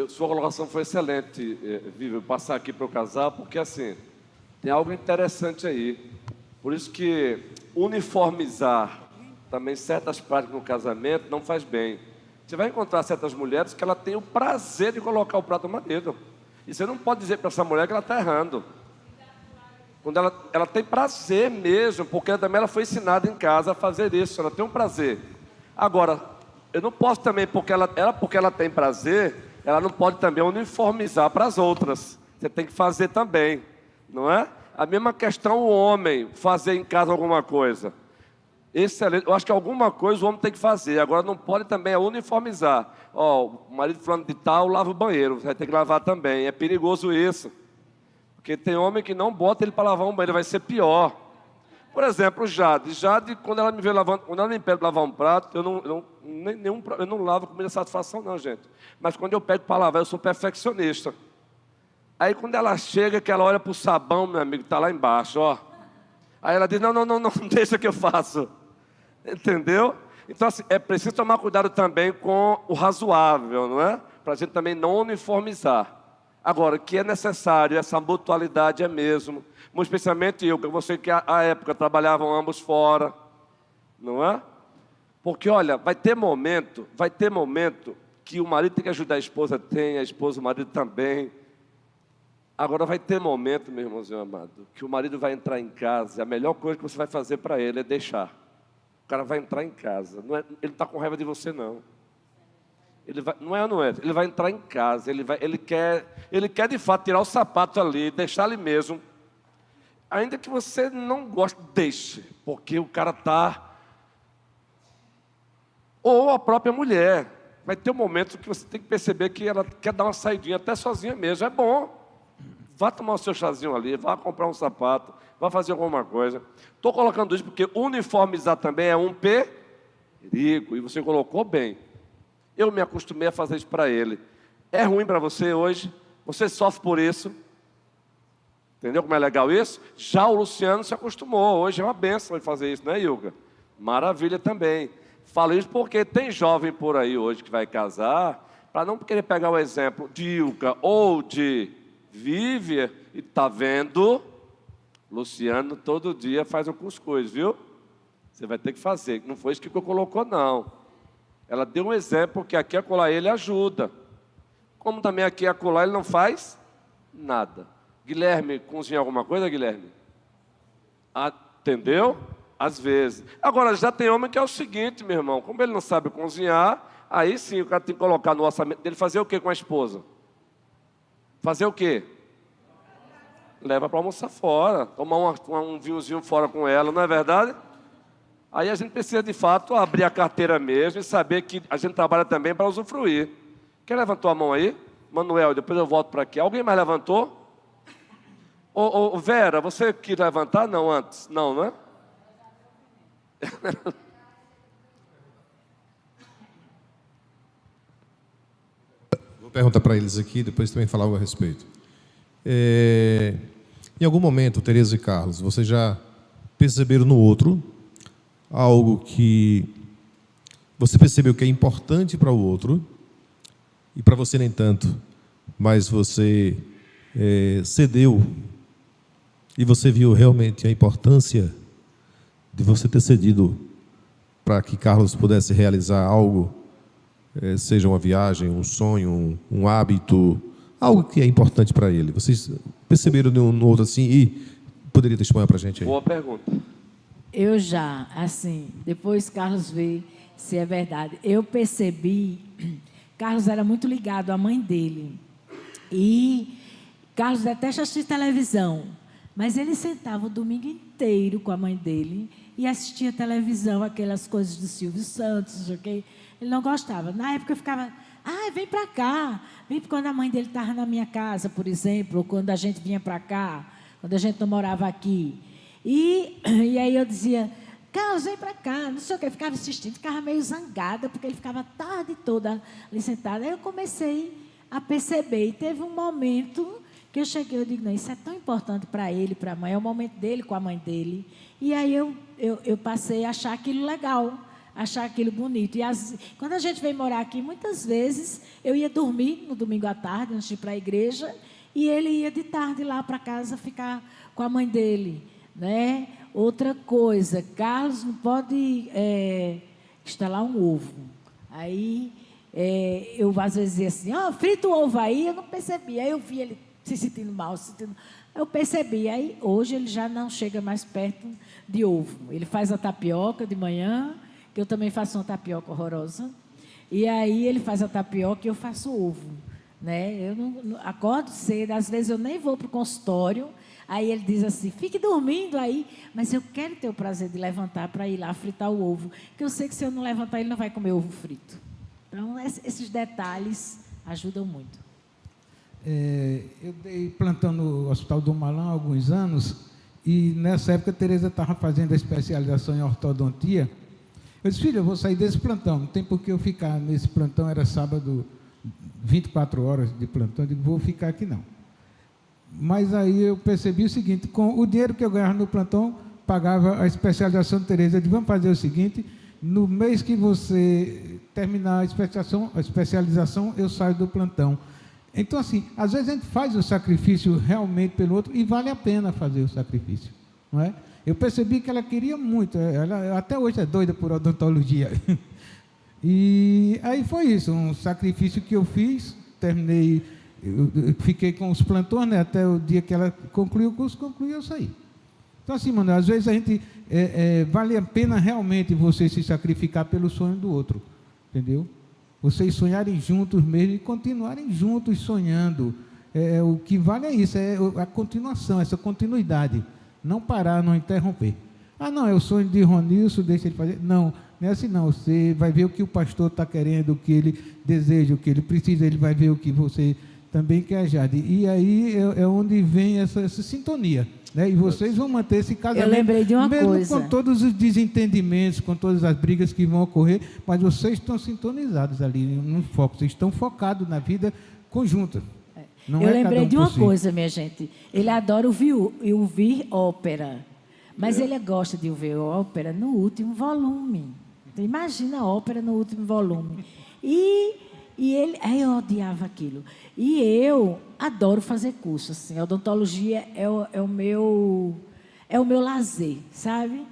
Sua colocação foi excelente, Vivi, passar aqui para o casal, porque assim, tem algo interessante aí. Por isso que uniformizar também certas práticas no casamento não faz bem. Você vai encontrar certas mulheres que ela tem o prazer de colocar o prato no marido. E você não pode dizer para essa mulher que ela está errando. Quando ela tem prazer mesmo, porque também ela foi ensinada em casa a fazer isso, ela tem um prazer. Agora, eu não posso também, porque ela tem prazer, ela não pode também uniformizar para as outras. Você tem que fazer também, não é? A mesma questão o homem fazer em casa alguma coisa. Excelente. Eu acho que alguma coisa o homem tem que fazer. Agora não pode também uniformizar. O marido falando de tal lava o banheiro, você vai ter que lavar também. É perigoso isso. Porque tem homem que não bota ele para lavar um banheiro, vai ser pior. Por exemplo, Jade, quando ela me vê lavando, quando ela me pede para lavar um prato, eu não lavo com muita satisfação não, gente. Mas quando eu pego para lavar, eu sou perfeccionista. Aí quando ela chega, que ela olha para o sabão, meu amigo, está lá embaixo, ó. Aí ela diz, não, deixa que eu faço. Entendeu? Então, assim, é preciso tomar cuidado também com o razoável, não é? Para a gente também não uniformizar. Agora, que é necessário, essa mutualidade é mesmo. Muito especialmente eu, que você que à época trabalhavam ambos fora, não é? Porque, olha, vai ter momento que o marido tem que ajudar a esposa, a esposa, o marido também. Agora vai ter momento, meu irmãozinho amado, que o marido vai entrar em casa, e a melhor coisa que você vai fazer para ele é deixar. O cara vai entrar em casa, ele não está com raiva de você, não. Ele vai, não é, ele vai entrar em casa, ele quer de fato tirar o sapato ali, deixar ali mesmo. Ainda que você não goste, deixe, porque o cara está... Ou a própria mulher. Vai ter um momento que você tem que perceber que ela quer dar uma saidinha, até sozinha mesmo. É bom. Vá tomar o seu chazinho ali, vá comprar um sapato, vá fazer alguma coisa. Estou colocando isso porque uniformizar também é um perigo. E você colocou bem. Eu me acostumei a fazer isso para ele. É ruim para você hoje? Você sofre por isso? Entendeu como é legal isso? Já o Luciano se acostumou. Hoje é uma benção ele fazer isso, né, Ilga? Maravilha também. Falo isso porque tem jovem por aí hoje que vai casar, para não querer pegar o exemplo de Ilga ou de Vívia, e está vendo, Luciano todo dia faz um cuscuz, viu? Você vai ter que fazer. Não foi isso que colocou, não. Ela deu um exemplo que aqui a colar ele ajuda. Como também aqui a colar ele não faz nada. Guilherme, cozinha alguma coisa, Guilherme? Entendeu? Às vezes. Agora, já tem homem que é o seguinte, meu irmão, como ele não sabe cozinhar, aí sim o cara tem que colocar no orçamento dele, fazer o quê com a esposa? Fazer o quê? Leva para almoçar fora, tomar um vinhozinho fora com ela, não é verdade? Aí a gente precisa, de fato, abrir a carteira mesmo e saber que a gente trabalha também para usufruir. Quem levantou a mão aí? Manuel, depois eu volto para aqui. Alguém mais levantou? Vera, você quis levantar? Não, antes. Não, não é? Vou perguntar para eles aqui, depois também falar algo a respeito. Em algum momento, Tereza e Carlos, vocês já perceberam no outro algo que você percebeu que é importante para o outro e para você nem tanto, mas você cedeu e você viu realmente a importância de você ter cedido para que Carlos pudesse realizar algo, seja uma viagem, um sonho, um hábito, algo que é importante para ele. Vocês perceberam no outro assim e poderia testemunhar para a gente aí? Boa pergunta. Eu já, assim, depois Carlos vê se é verdade. Eu percebi, Carlos era muito ligado à mãe dele. E Carlos detesta assistir televisão, mas ele sentava o domingo inteiro com a mãe dele e assistia televisão, aquelas coisas do Silvio Santos, não sei o quê. Ele não gostava. Na época eu ficava, vem para cá. Vem quando a mãe dele estava na minha casa, por exemplo, ou quando a gente vinha para cá, quando a gente não morava aqui. E aí eu dizia, Carlos, vem para cá, não sei o que, eu ficava assistindo, ficava meio zangada, porque ele ficava a tarde toda ali sentado. Aí eu comecei a perceber, e teve um momento que eu cheguei, eu digo, não, isso é tão importante para ele, para a mãe, é o momento dele com a mãe dele. E aí eu passei a achar aquilo legal, achar aquilo bonito. E quando a gente veio morar aqui, muitas vezes eu ia dormir no domingo à tarde, antes de ir para a igreja, e ele ia de tarde lá para casa ficar com a mãe dele. Né? Outra coisa, Carlos não pode estalar um ovo. Aí eu às vezes dizia assim, frita o ovo aí, eu não percebia. Aí eu vi ele se sentindo mal, eu percebi. Aí hoje ele já não chega mais perto de ovo. Ele faz a tapioca de manhã, que eu também faço uma tapioca horrorosa. E aí ele faz a tapioca e eu faço ovo. Né? Eu não acordo cedo, às vezes eu nem vou para o consultório. Aí ele diz assim, fique dormindo aí, mas eu quero ter o prazer de levantar para ir lá fritar o ovo, que eu sei que se eu não levantar, ele não vai comer ovo frito. Então, esses detalhes ajudam muito. Eu dei plantão no Hospital do Malan há alguns anos, e nessa época a Tereza estava fazendo a especialização em ortodontia. Eu disse, filha, eu vou sair desse plantão, não tem por que eu ficar nesse plantão, era sábado, 24 horas de plantão, eu digo, vou ficar aqui não. Mas aí eu percebi o seguinte, com o dinheiro que eu ganhava no plantão, pagava a especialização de Tereza. Eu disse, vamos fazer o seguinte, no mês que você terminar a especialização, eu saio do plantão. Então, assim, às vezes a gente faz o sacrifício realmente pelo outro e vale a pena fazer o sacrifício, não é? Eu percebi que ela queria muito, ela até hoje é doida por odontologia. E aí foi isso, um sacrifício que eu fiz, terminei... Eu fiquei com os plantões, né, até o dia que ela concluiu o curso, eu saí. Então, assim, mano, às vezes a gente vale a pena realmente você se sacrificar pelo sonho do outro, entendeu? Vocês sonharem juntos mesmo e continuarem juntos sonhando. O que vale é isso, é a continuação, essa continuidade. Não parar, não interromper. Ah, não, é o sonho de Ronilson, deixa ele fazer. Não, não é assim não. Você vai ver o que o pastor está querendo, o que ele deseja, o que ele precisa, ele vai ver o que você também quer, Jade. E aí é onde vem essa sintonia. Né? E vocês vão manter esse casamento. Eu lembrei de uma mesmo coisa. com todos os desentendimentos, com todas as brigas que vão ocorrer, mas vocês estão sintonizados ali no foco, vocês estão focados na vida conjunta. Não eu é cada lembrei um de por uma si. coisa, minha gente. Ele adora ouvir ópera, mas ele gosta de ouvir ópera no último volume. Então, imagina a ópera no último volume. E ele, eu odiava aquilo. E eu adoro fazer curso. Assim, a odontologia é o meu lazer, sabe?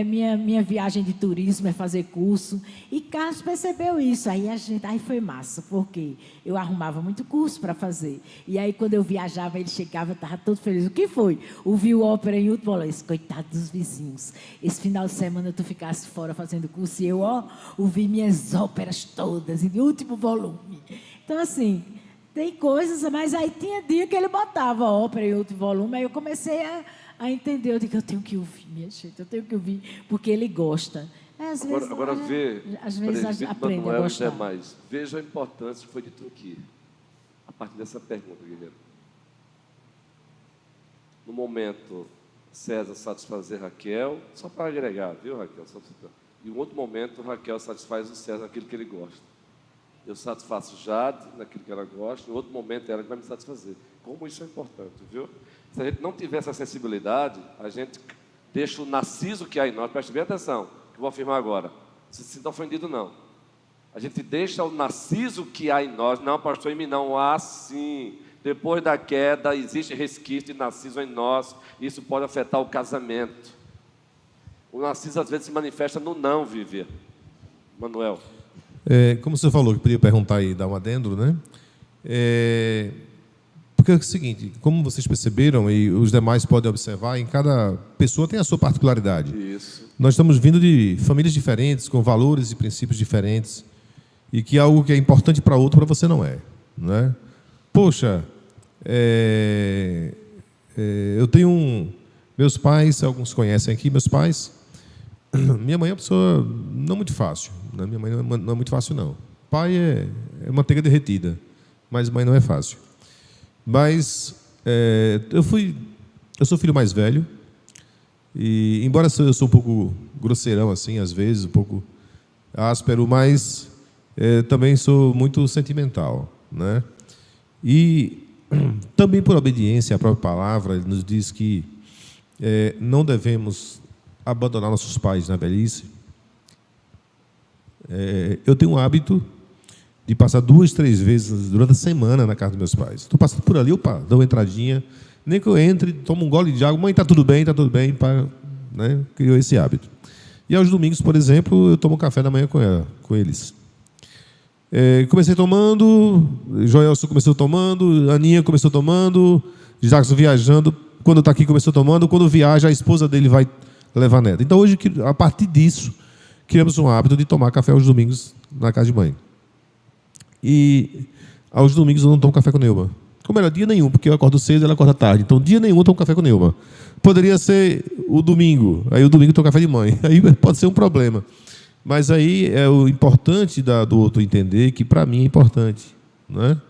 Minha viagem de turismo, é fazer curso. E Carlos percebeu isso. Aí foi massa, porque eu arrumava muito curso para fazer. E aí, quando eu viajava, ele chegava, estava todo feliz. O que foi? Ouviu ópera em último volume. Coitado dos vizinhos. Esse final de semana tu ficasse fora fazendo curso e eu, ouvi minhas óperas todas em último volume. Então, assim, tem coisas, mas aí tinha dia que ele botava a ópera em último volume, aí eu comecei a entender. Eu digo, eu tenho que ouvir, minha gente, eu tenho que ouvir, porque ele gosta. Às vezes, Agora vê, às vezes aprende a Manuel e gostar. demais. Veja a importância que foi dito aqui, a partir dessa pergunta, guerreiro. No momento, César satisfazer Raquel, só para agregar, viu, Raquel? E em outro momento, Raquel satisfaz o César naquilo que ele gosta. Eu satisfaço Jade naquilo que ela gosta, em outro momento ela que vai me satisfazer. Como isso é importante, viu? Se a gente não tiver essa sensibilidade, a gente deixa o narciso que há em nós, preste bem atenção, que eu vou afirmar agora, não se sinta ofendido não. A gente deixa o narciso que há em nós, não, pastor, em mim não, sim. Depois da queda, existe resquício de narciso em nós, isso pode afetar o casamento. O narciso às vezes se manifesta no não, Vivian. Manuel. Como você falou, que podia perguntar e dar um adendo, né? Porque é o seguinte, como vocês perceberam e os demais podem observar, em cada pessoa tem a sua particularidade. Isso. Nós estamos vindo de famílias diferentes, com valores e princípios diferentes, e que algo que é importante para outro, para você não é, né? Poxa, eu tenho meus pais, alguns conhecem aqui, meus pais. Minha mãe é uma pessoa não muito fácil, né? Minha mãe não é muito fácil, não. Pai é manteiga derretida, mas mãe não é fácil. Mas eu sou filho mais velho, e embora eu sou um pouco grosseirão assim, às vezes, um pouco áspero, mas também sou muito sentimental, né? E também por obediência à própria palavra, ele nos diz que não devemos abandonar nossos pais na velhice. Eu tenho um hábito de passar 2, 3 vezes durante a semana na casa dos meus pais. Estou passando por ali, dou uma entradinha, nem que eu entre, tomo um gole de água, mãe, está tudo bem, né? Criou esse hábito. E aos domingos, por exemplo, eu tomo café da manhã com eles. Comecei tomando, Joelson começou tomando, Aninha começou tomando, Jackson viajando, quando está aqui começou tomando, quando viaja, a esposa dele vai levar a neta. Então, hoje, a partir disso, criamos um hábito de tomar café aos domingos na casa de mãe. E aos domingos eu não tomo café com Neuma. Como era dia nenhum, porque eu acordo cedo e ela acorda tarde. Então, dia nenhum eu tomo café com Neuma. Poderia ser o domingo. Aí o domingo eu tomo café de mãe. Aí pode ser um problema. Mas aí é o importante do outro entender que para mim é importante, né?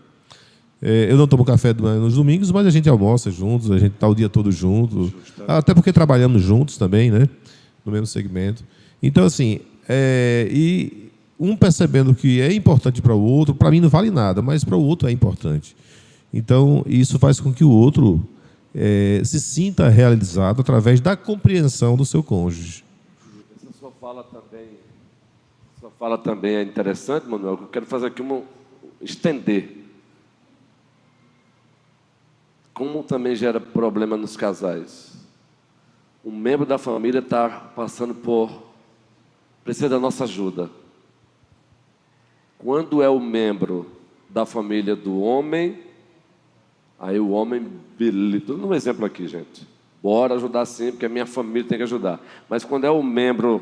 Eu não tomo café nos domingos, mas a gente almoça juntos, a gente está o dia todo junto. Até porque trabalhamos juntos também, né? No mesmo segmento. Então, assim, e um percebendo que é importante para o outro, para mim não vale nada, mas para o outro é importante. Então, isso faz com que o outro se sinta realizado através da compreensão do seu cônjuge. Essa sua fala também é interessante, Manuel. Eu quero fazer aqui estender. Como também gera problema nos casais. Um membro da família está passando precisa da nossa ajuda. Quando é o membro da família do homem, aí o homem, estou dando um exemplo aqui, gente. Bora ajudar sim, porque a minha família tem que ajudar. Mas quando é o membro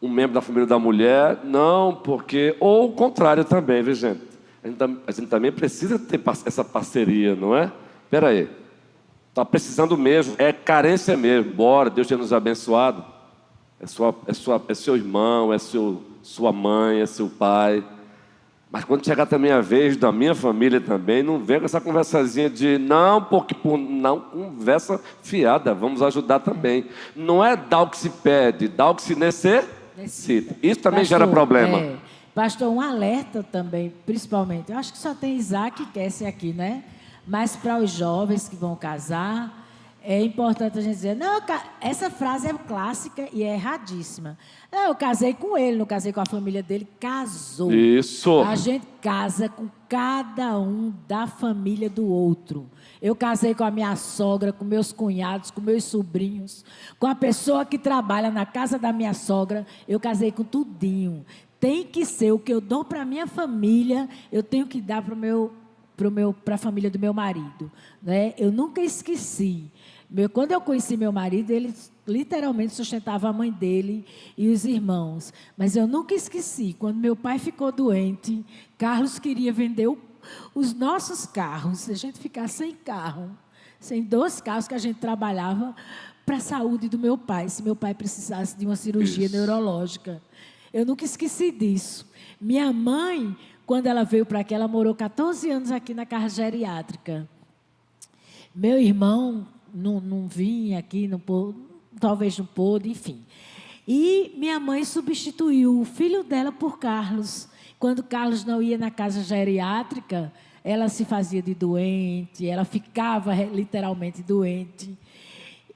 um membro da família da mulher, não, porque... Ou o contrário também, viu, gente? A gente também precisa ter essa parceria, não é? Espera aí. Está precisando mesmo, é carência mesmo. Bora, Deus tenha nos abençoado. É seu irmão, sua mãe, é seu pai. Mas quando chegar também a vez da minha família também, não vem com essa conversazinha de não, porque não, conversa fiada, vamos ajudar também. Não é dar o que se pede, dar o que se necessita. Isso também gera problema. Pastor, um alerta também, principalmente. Eu acho que só tem Isaac e Kessia aqui, né? Mas para os jovens que vão casar, é importante a gente dizer, não, essa frase é clássica e é erradíssima. Não, eu casei com ele, não casei com a família dele, casou. Isso. A gente casa com cada um da família do outro. Eu casei com a minha sogra, com meus cunhados, com meus sobrinhos, com a pessoa que trabalha na casa da minha sogra, eu casei com tudinho. Tem que ser o que eu dou para a minha família, eu tenho que dar para a família do meu marido, né? Eu nunca esqueci. Quando eu conheci meu marido, ele literalmente sustentava a mãe dele e os irmãos. Mas eu nunca esqueci, quando meu pai ficou doente, Carlos queria vender os nossos carros, a gente ficar sem carro, sem 2 carros que a gente trabalhava para a saúde do meu pai, se meu pai precisasse de uma cirurgia neurológica. Eu nunca esqueci disso. Minha mãe, quando ela veio para aqui, ela morou 14 anos aqui na casa geriátrica. Meu irmão não vinha aqui, talvez não pôde, enfim. E minha mãe substituiu o filho dela por Carlos. Quando Carlos não ia na casa geriátrica, ela se fazia de doente, ela ficava literalmente doente.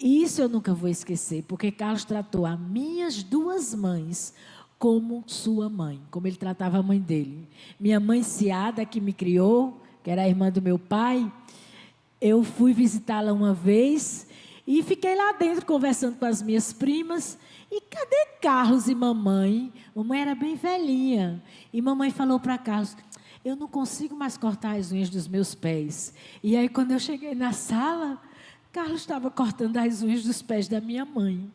E isso eu nunca vou esquecer, porque Carlos tratou as minhas 2 mães como sua mãe, como ele tratava a mãe dele. Minha mãe Ciada, que me criou, que era a irmã do meu pai, eu fui visitá-la uma vez e fiquei lá dentro conversando com as minhas primas. E cadê Carlos e mamãe? Mamãe era bem velhinha. E mamãe falou para Carlos, eu não consigo mais cortar as unhas dos meus pés. E aí, quando eu cheguei na sala, Carlos estava cortando as unhas dos pés da minha mãe.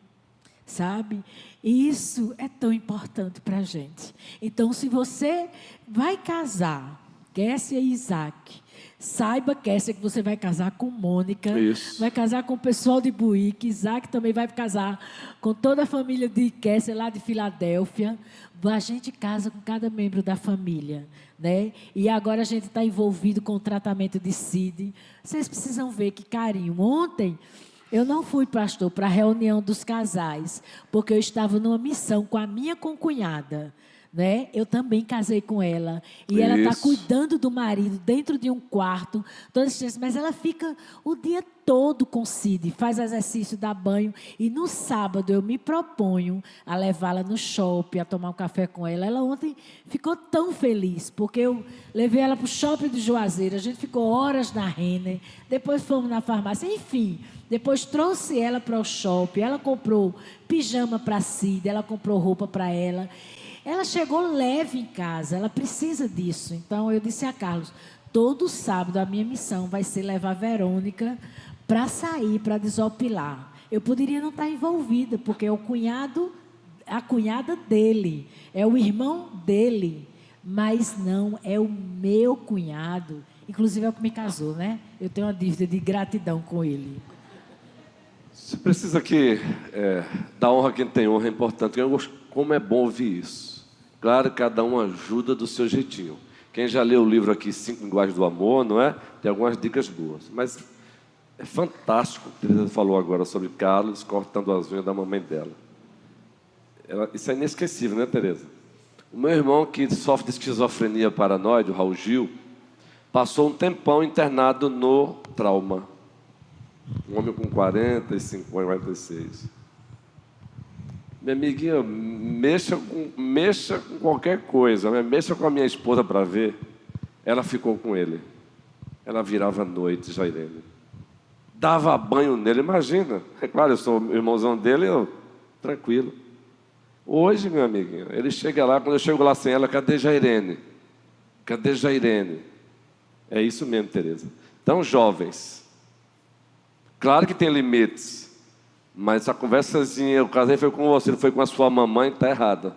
Sabe? E isso é tão importante para a gente. Então, se você vai casar, Kessia e Isaac, saiba, Kessia, que você vai casar com Mônica, isso. Vai casar com o pessoal de Buíque, Isaac também vai casar com toda a família de Kessia lá de Filadélfia. A gente casa com cada membro da família, né? E agora a gente está envolvido com o tratamento de Cid. Vocês precisam ver que carinho. Ontem eu não fui, pastor, para a reunião dos casais, porque eu estava numa missão com a minha concunhada, né? Eu também casei com ela. E ela está cuidando do marido dentro de um quarto, todos os dias, mas ela fica o dia todo com Cid, faz exercício, dá banho. E no sábado eu me proponho a levá-la no shopping, a tomar um café com ela. Ela ontem ficou tão feliz, porque eu levei ela para o shopping de Juazeiro, a gente ficou horas na Renner, depois fomos na farmácia, enfim. Depois trouxe ela para o shopping, ela comprou pijama para Cid, ela comprou roupa para ela. Ela chegou leve em casa, ela precisa disso. Então, eu disse a Carlos, todo sábado a minha missão vai ser levar a Verônica para sair, para desopilar. Eu poderia não estar envolvida, porque é a cunhada dele, é o irmão dele, mas não, é o meu cunhado. Inclusive, é o que me casou, né? Eu tenho uma dívida de gratidão com ele. Você precisa dar honra a quem tem honra, é importante. Como é bom ouvir isso. Claro, cada um ajuda do seu jeitinho. Quem já leu o livro aqui, 5 Linguagens do Amor, não é? Tem algumas dicas boas. Mas é fantástico o que a Teresa falou agora sobre Carlos cortando as unhas da mamãe dela. Isso é inesquecível, né, Teresa? O meu irmão, que sofre de esquizofrenia paranoide, o Raul Gil, passou um tempão internado no trauma. Um homem com 45, 46. Minha amiguinha, mexa com qualquer coisa, mexa com a minha esposa para ver. Ela ficou com ele. Ela virava à noite, Jairene. Dava banho nele, imagina. É claro, eu sou irmãozão dele, tranquilo. Hoje, meu amiguinho, ele chega lá, quando eu chego lá sem ela, cadê Jairene? Cadê Jairene? É isso mesmo, Teresa. Então, jovens, claro que tem limites. Mas a conversazinha, eu casei foi com você, não foi com a sua mamãe, está errada.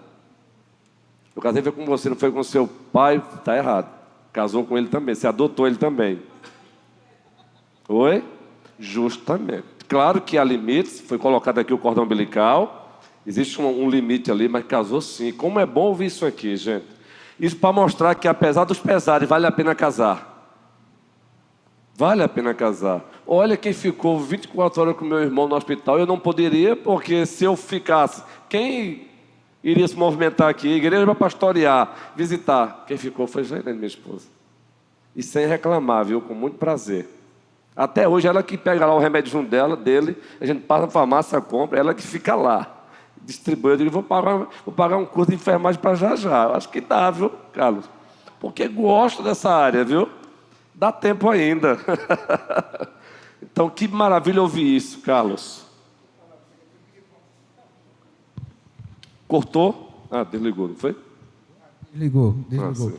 Eu casei foi com você, não foi com o seu pai, está errado. Casou com ele também, você adotou ele também. Oi? Justamente. Claro que há limites, foi colocado aqui o cordão umbilical, existe um limite ali, mas casou sim. Como é bom ouvir isso aqui, gente. Isso para mostrar que, apesar dos pesares, vale a pena casar. Vale a pena casar. Olha quem ficou 24 horas com meu irmão no hospital. Eu não poderia, porque se eu ficasse, quem iria se movimentar aqui? Igreja para pastorear, visitar. Quem ficou foi Jairene, minha esposa. E sem reclamar, viu? Com muito prazer. Até hoje, ela que pega lá o remédio dele, a gente passa na farmácia, compra, ela que fica lá. Distribui. Eu digo, vou pagar um curso de enfermagem para já. Acho que dá, viu, Carlos? Porque gosto dessa área, viu? Dá tempo ainda. Então, que maravilha ouvir isso, Carlos. Cortou? Ah, desligou, não foi? Desligou. Sim.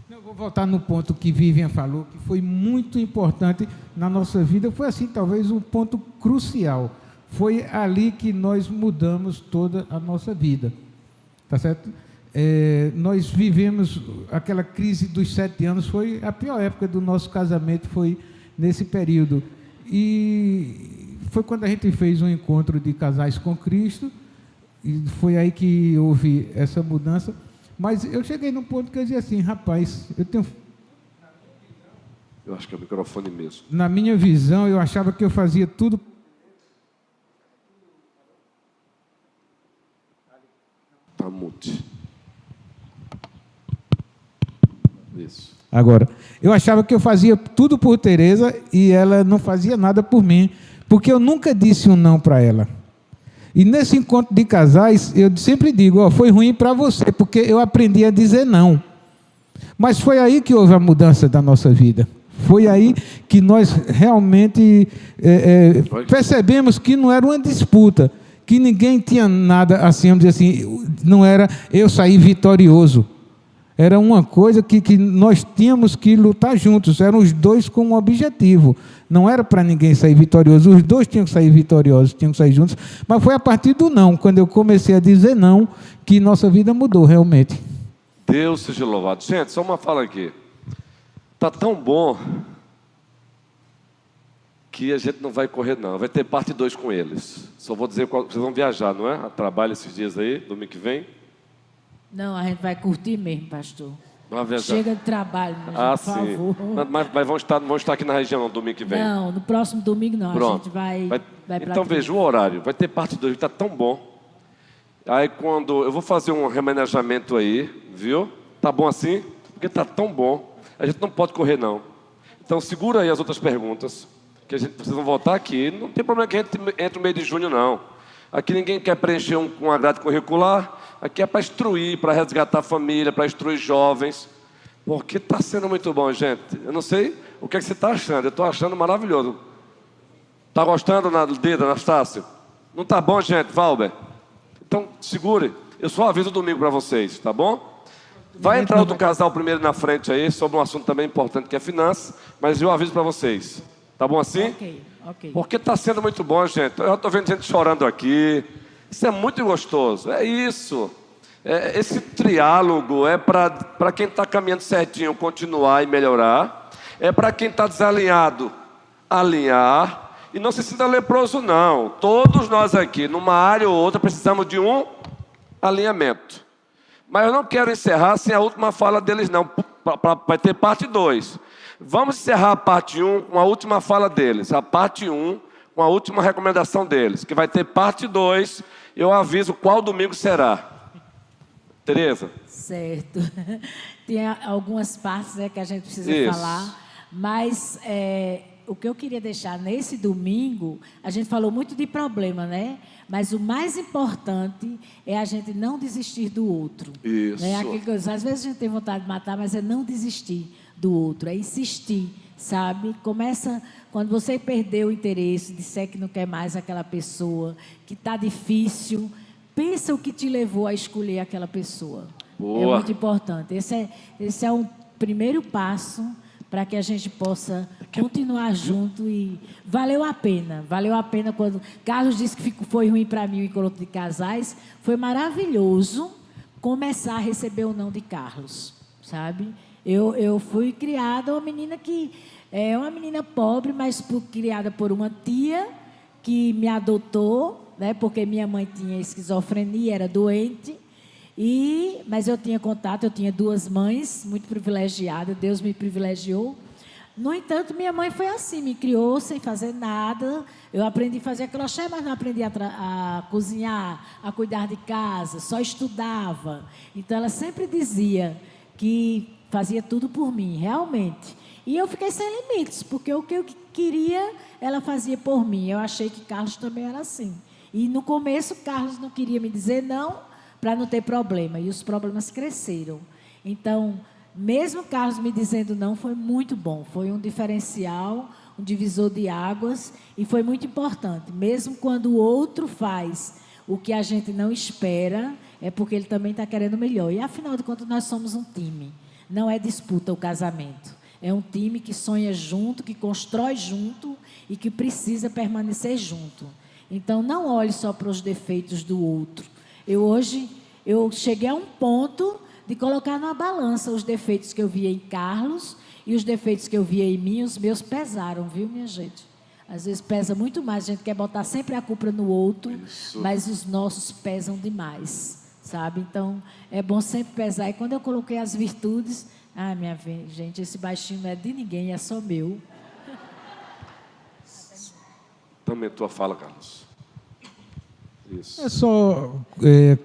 Não, vou voltar no ponto que Vivian falou, que foi muito importante na nossa vida. Foi, assim, talvez um ponto crucial. Foi ali que nós mudamos toda a nossa vida. Tá certo? Nós vivemos aquela crise dos 7 anos, foi a pior época do nosso casamento, foi nesse período. E foi quando a gente fez um encontro de casais com Cristo, e foi aí que houve essa mudança. Mas eu cheguei num ponto que eu dizia assim, rapaz, Eu acho que é o microfone mesmo. na minha visão, eu achava que eu fazia tudo. Tá mute. Isso. Agora, eu achava que eu fazia tudo por Tereza e ela não fazia nada por mim, porque eu nunca disse um não para ela. E nesse encontro de casais, eu sempre digo, foi ruim para você, porque eu aprendi a dizer não. Mas foi aí que houve a mudança da nossa vida. Foi aí que nós realmente percebemos que não era uma disputa, que ninguém tinha nada assim, vamos dizer assim, não era eu sair vitorioso. Era uma coisa que nós tínhamos que lutar juntos, eram os dois com um objetivo. Não era para ninguém sair vitorioso, os dois tinham que sair vitoriosos, tinham que sair juntos. Mas foi a partir do não, quando eu comecei a dizer não, que nossa vida mudou realmente. Deus seja louvado. Gente, só uma fala aqui. Está tão bom que a gente não vai correr, não. Vai ter parte 2 com eles. Só vou dizer qual. Vocês vão viajar, não é? A trabalho esses dias aí, domingo que vem. Não, a gente vai curtir mesmo, pastor. Vamos viajar. Chega de trabalho, por favor. Mas vão estar aqui na região no domingo que vem? Não, no próximo domingo não. Pronto. A gente vai para Então veja o horário. Vai ter parte 2, está tão bom. Aí quando eu vou fazer um remanejamento aí, viu? Tá bom assim? Porque tá tão bom. A gente não pode correr, não. Então segura aí as outras perguntas. Que vocês vão voltar aqui. Não tem problema que a gente entre no meio de junho, não. Aqui ninguém quer preencher uma grade curricular. Aqui é para instruir, para resgatar a família, para instruir jovens. Porque está sendo muito bom, gente. Eu não sei o que, é que você está achando. Eu estou achando maravilhoso. Está gostando, Anastácio? Não está bom, gente, Valber? Então, segure. Eu só aviso domingo para vocês, tá bom? Vai entrar outro casal primeiro na frente aí, sobre um assunto também importante que é finanças. Mas eu aviso para vocês. Tá bom assim? Ok. Porque está sendo muito bom, gente. Eu estou vendo gente chorando aqui. Isso é muito gostoso. É isso. Esse triálogo é para quem está caminhando certinho continuar e melhorar. É para quem está desalinhado alinhar. E não se sinta leproso, não. Todos nós aqui, numa área ou outra, precisamos de um alinhamento. Mas eu não quero encerrar sem a última fala deles, não. Vai ter parte 2. Vamos encerrar a parte 1 com a última fala deles. A parte 1 com a última recomendação deles. Que vai ter parte 2. Eu aviso qual domingo será. Tereza? Certo. Tem algumas partes que a gente precisa falar. Mas o que eu queria deixar nesse domingo, a gente falou muito de problema, né? Mas o mais importante é a gente não desistir do outro. Isso. Né? Às vezes a gente tem vontade de matar, mas é não desistir do outro, é insistir, sabe? Começa, quando você perder o interesse, disser que não quer mais aquela pessoa, que está difícil, pensa o que te levou a escolher aquela pessoa. Boa. É muito importante. Esse é um primeiro passo para que a gente possa continuar junto e valeu a pena quando Carlos disse que foi ruim para mim o encontro de casais, foi maravilhoso começar a receber o não de Carlos, sabe? Eu fui criada uma menina que é uma menina pobre, mas criada por uma tia que me adotou, né? Porque minha mãe tinha esquizofrenia, era doente. Mas eu tinha contato, eu tinha 2 mães, muito privilegiada, Deus me privilegiou. No entanto, minha mãe foi assim, me criou sem fazer nada. Eu aprendi a fazer crochê, mas não aprendi a cozinhar, a cuidar de casa, só estudava. Então, ela sempre dizia que fazia tudo por mim, realmente. E eu fiquei sem limites, porque o que eu queria, ela fazia por mim. Eu achei que Carlos também era assim. E no começo, Carlos não queria me dizer não, para não ter problema. E os problemas cresceram. Então, mesmo Carlos me dizendo não, foi muito bom. Foi um diferencial, um divisor de águas. E foi muito importante. Mesmo quando o outro faz o que a gente não espera, é porque ele também está querendo melhor. E, afinal de contas, nós somos um time. Não é disputa o casamento. É um time que sonha junto, que constrói junto e que precisa permanecer junto. Então, não olhe só para os defeitos do outro. Hoje cheguei a um ponto de colocar numa balança os defeitos que eu via em Carlos e os defeitos que eu via em mim. Os meus pesaram, viu, minha gente? Às vezes pesa muito mais. A gente quer botar sempre a culpa no outro, mas os nossos pesam demais, sabe? Então, é bom sempre pesar. E quando eu coloquei as virtudes... minha gente, esse baixinho não é de ninguém, é só meu. Também tua fala, Carlos. Isso. É só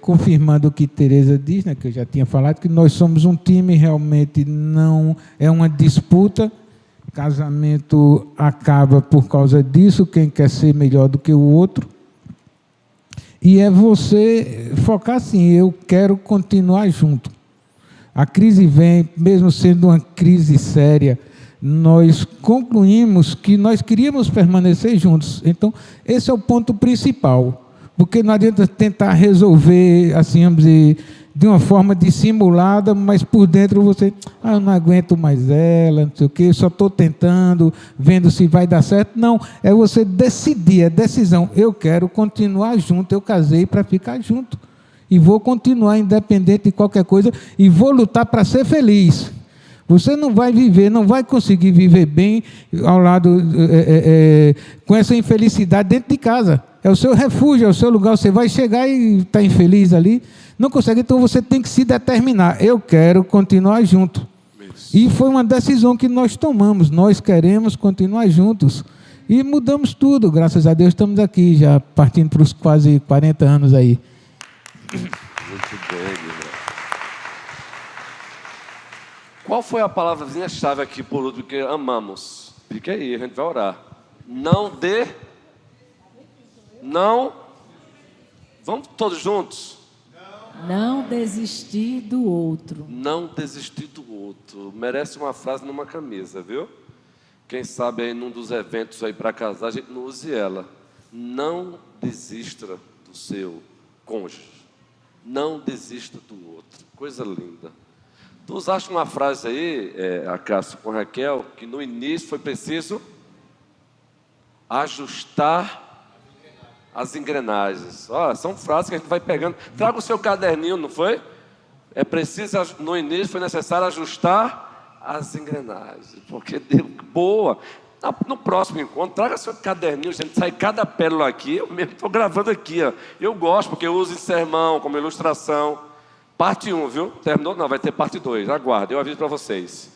confirmando o que Tereza diz, né, que eu já tinha falado, que nós somos um time, realmente não é uma disputa. Casamento acaba por causa disso, quem quer ser melhor do que o outro. E é você focar assim, eu quero continuar junto. A crise vem, mesmo sendo uma crise séria, nós concluímos que nós queríamos permanecer juntos. Então, esse é o ponto principal. Porque não adianta tentar resolver, assim, vamos dizer, de uma forma dissimulada, mas por dentro você, eu não aguento mais ela, não sei o quê, só estou tentando, vendo se vai dar certo. Não, é você decidir, é decisão. Eu quero continuar junto, eu casei para ficar junto. E vou continuar independente de qualquer coisa e vou lutar para ser feliz. Você não vai viver, não vai conseguir viver bem ao lado, com essa infelicidade dentro de casa. É o seu refúgio, é o seu lugar. Você vai chegar e está infeliz ali. Não consegue, então você tem que se determinar. Eu quero continuar junto. Isso. E foi uma decisão que nós tomamos. Nós queremos continuar juntos. E mudamos tudo, graças a Deus. Estamos aqui já partindo para os quase 40 anos aí. Muito bem, Guilherme. Qual foi a palavrinha-chave aqui por último que amamos? Fica aí, a gente vai orar. Não. Vamos todos juntos? Não desistir do outro. Não desistir do outro. Merece uma frase numa camisa, viu? Quem sabe aí num dos eventos aí para casar, a gente não use ela. Não desista do seu cônjuge. Não desista do outro. Coisa linda. Tu usaste uma frase aí, Acácio, com Raquel, que no início foi preciso ajustar as engrenagens. São frases que a gente vai pegando. Traga o seu caderninho, não foi? É preciso, no início foi necessário ajustar as engrenagens. Porque deu boa. No próximo encontro, traga seu caderninho, gente, sai cada pérola aqui. Eu mesmo estou gravando aqui. Ó. Eu gosto, porque eu uso em sermão, como ilustração. Parte 1, viu? Terminou? Não, vai ter parte 2. Aguarde, eu aviso para vocês.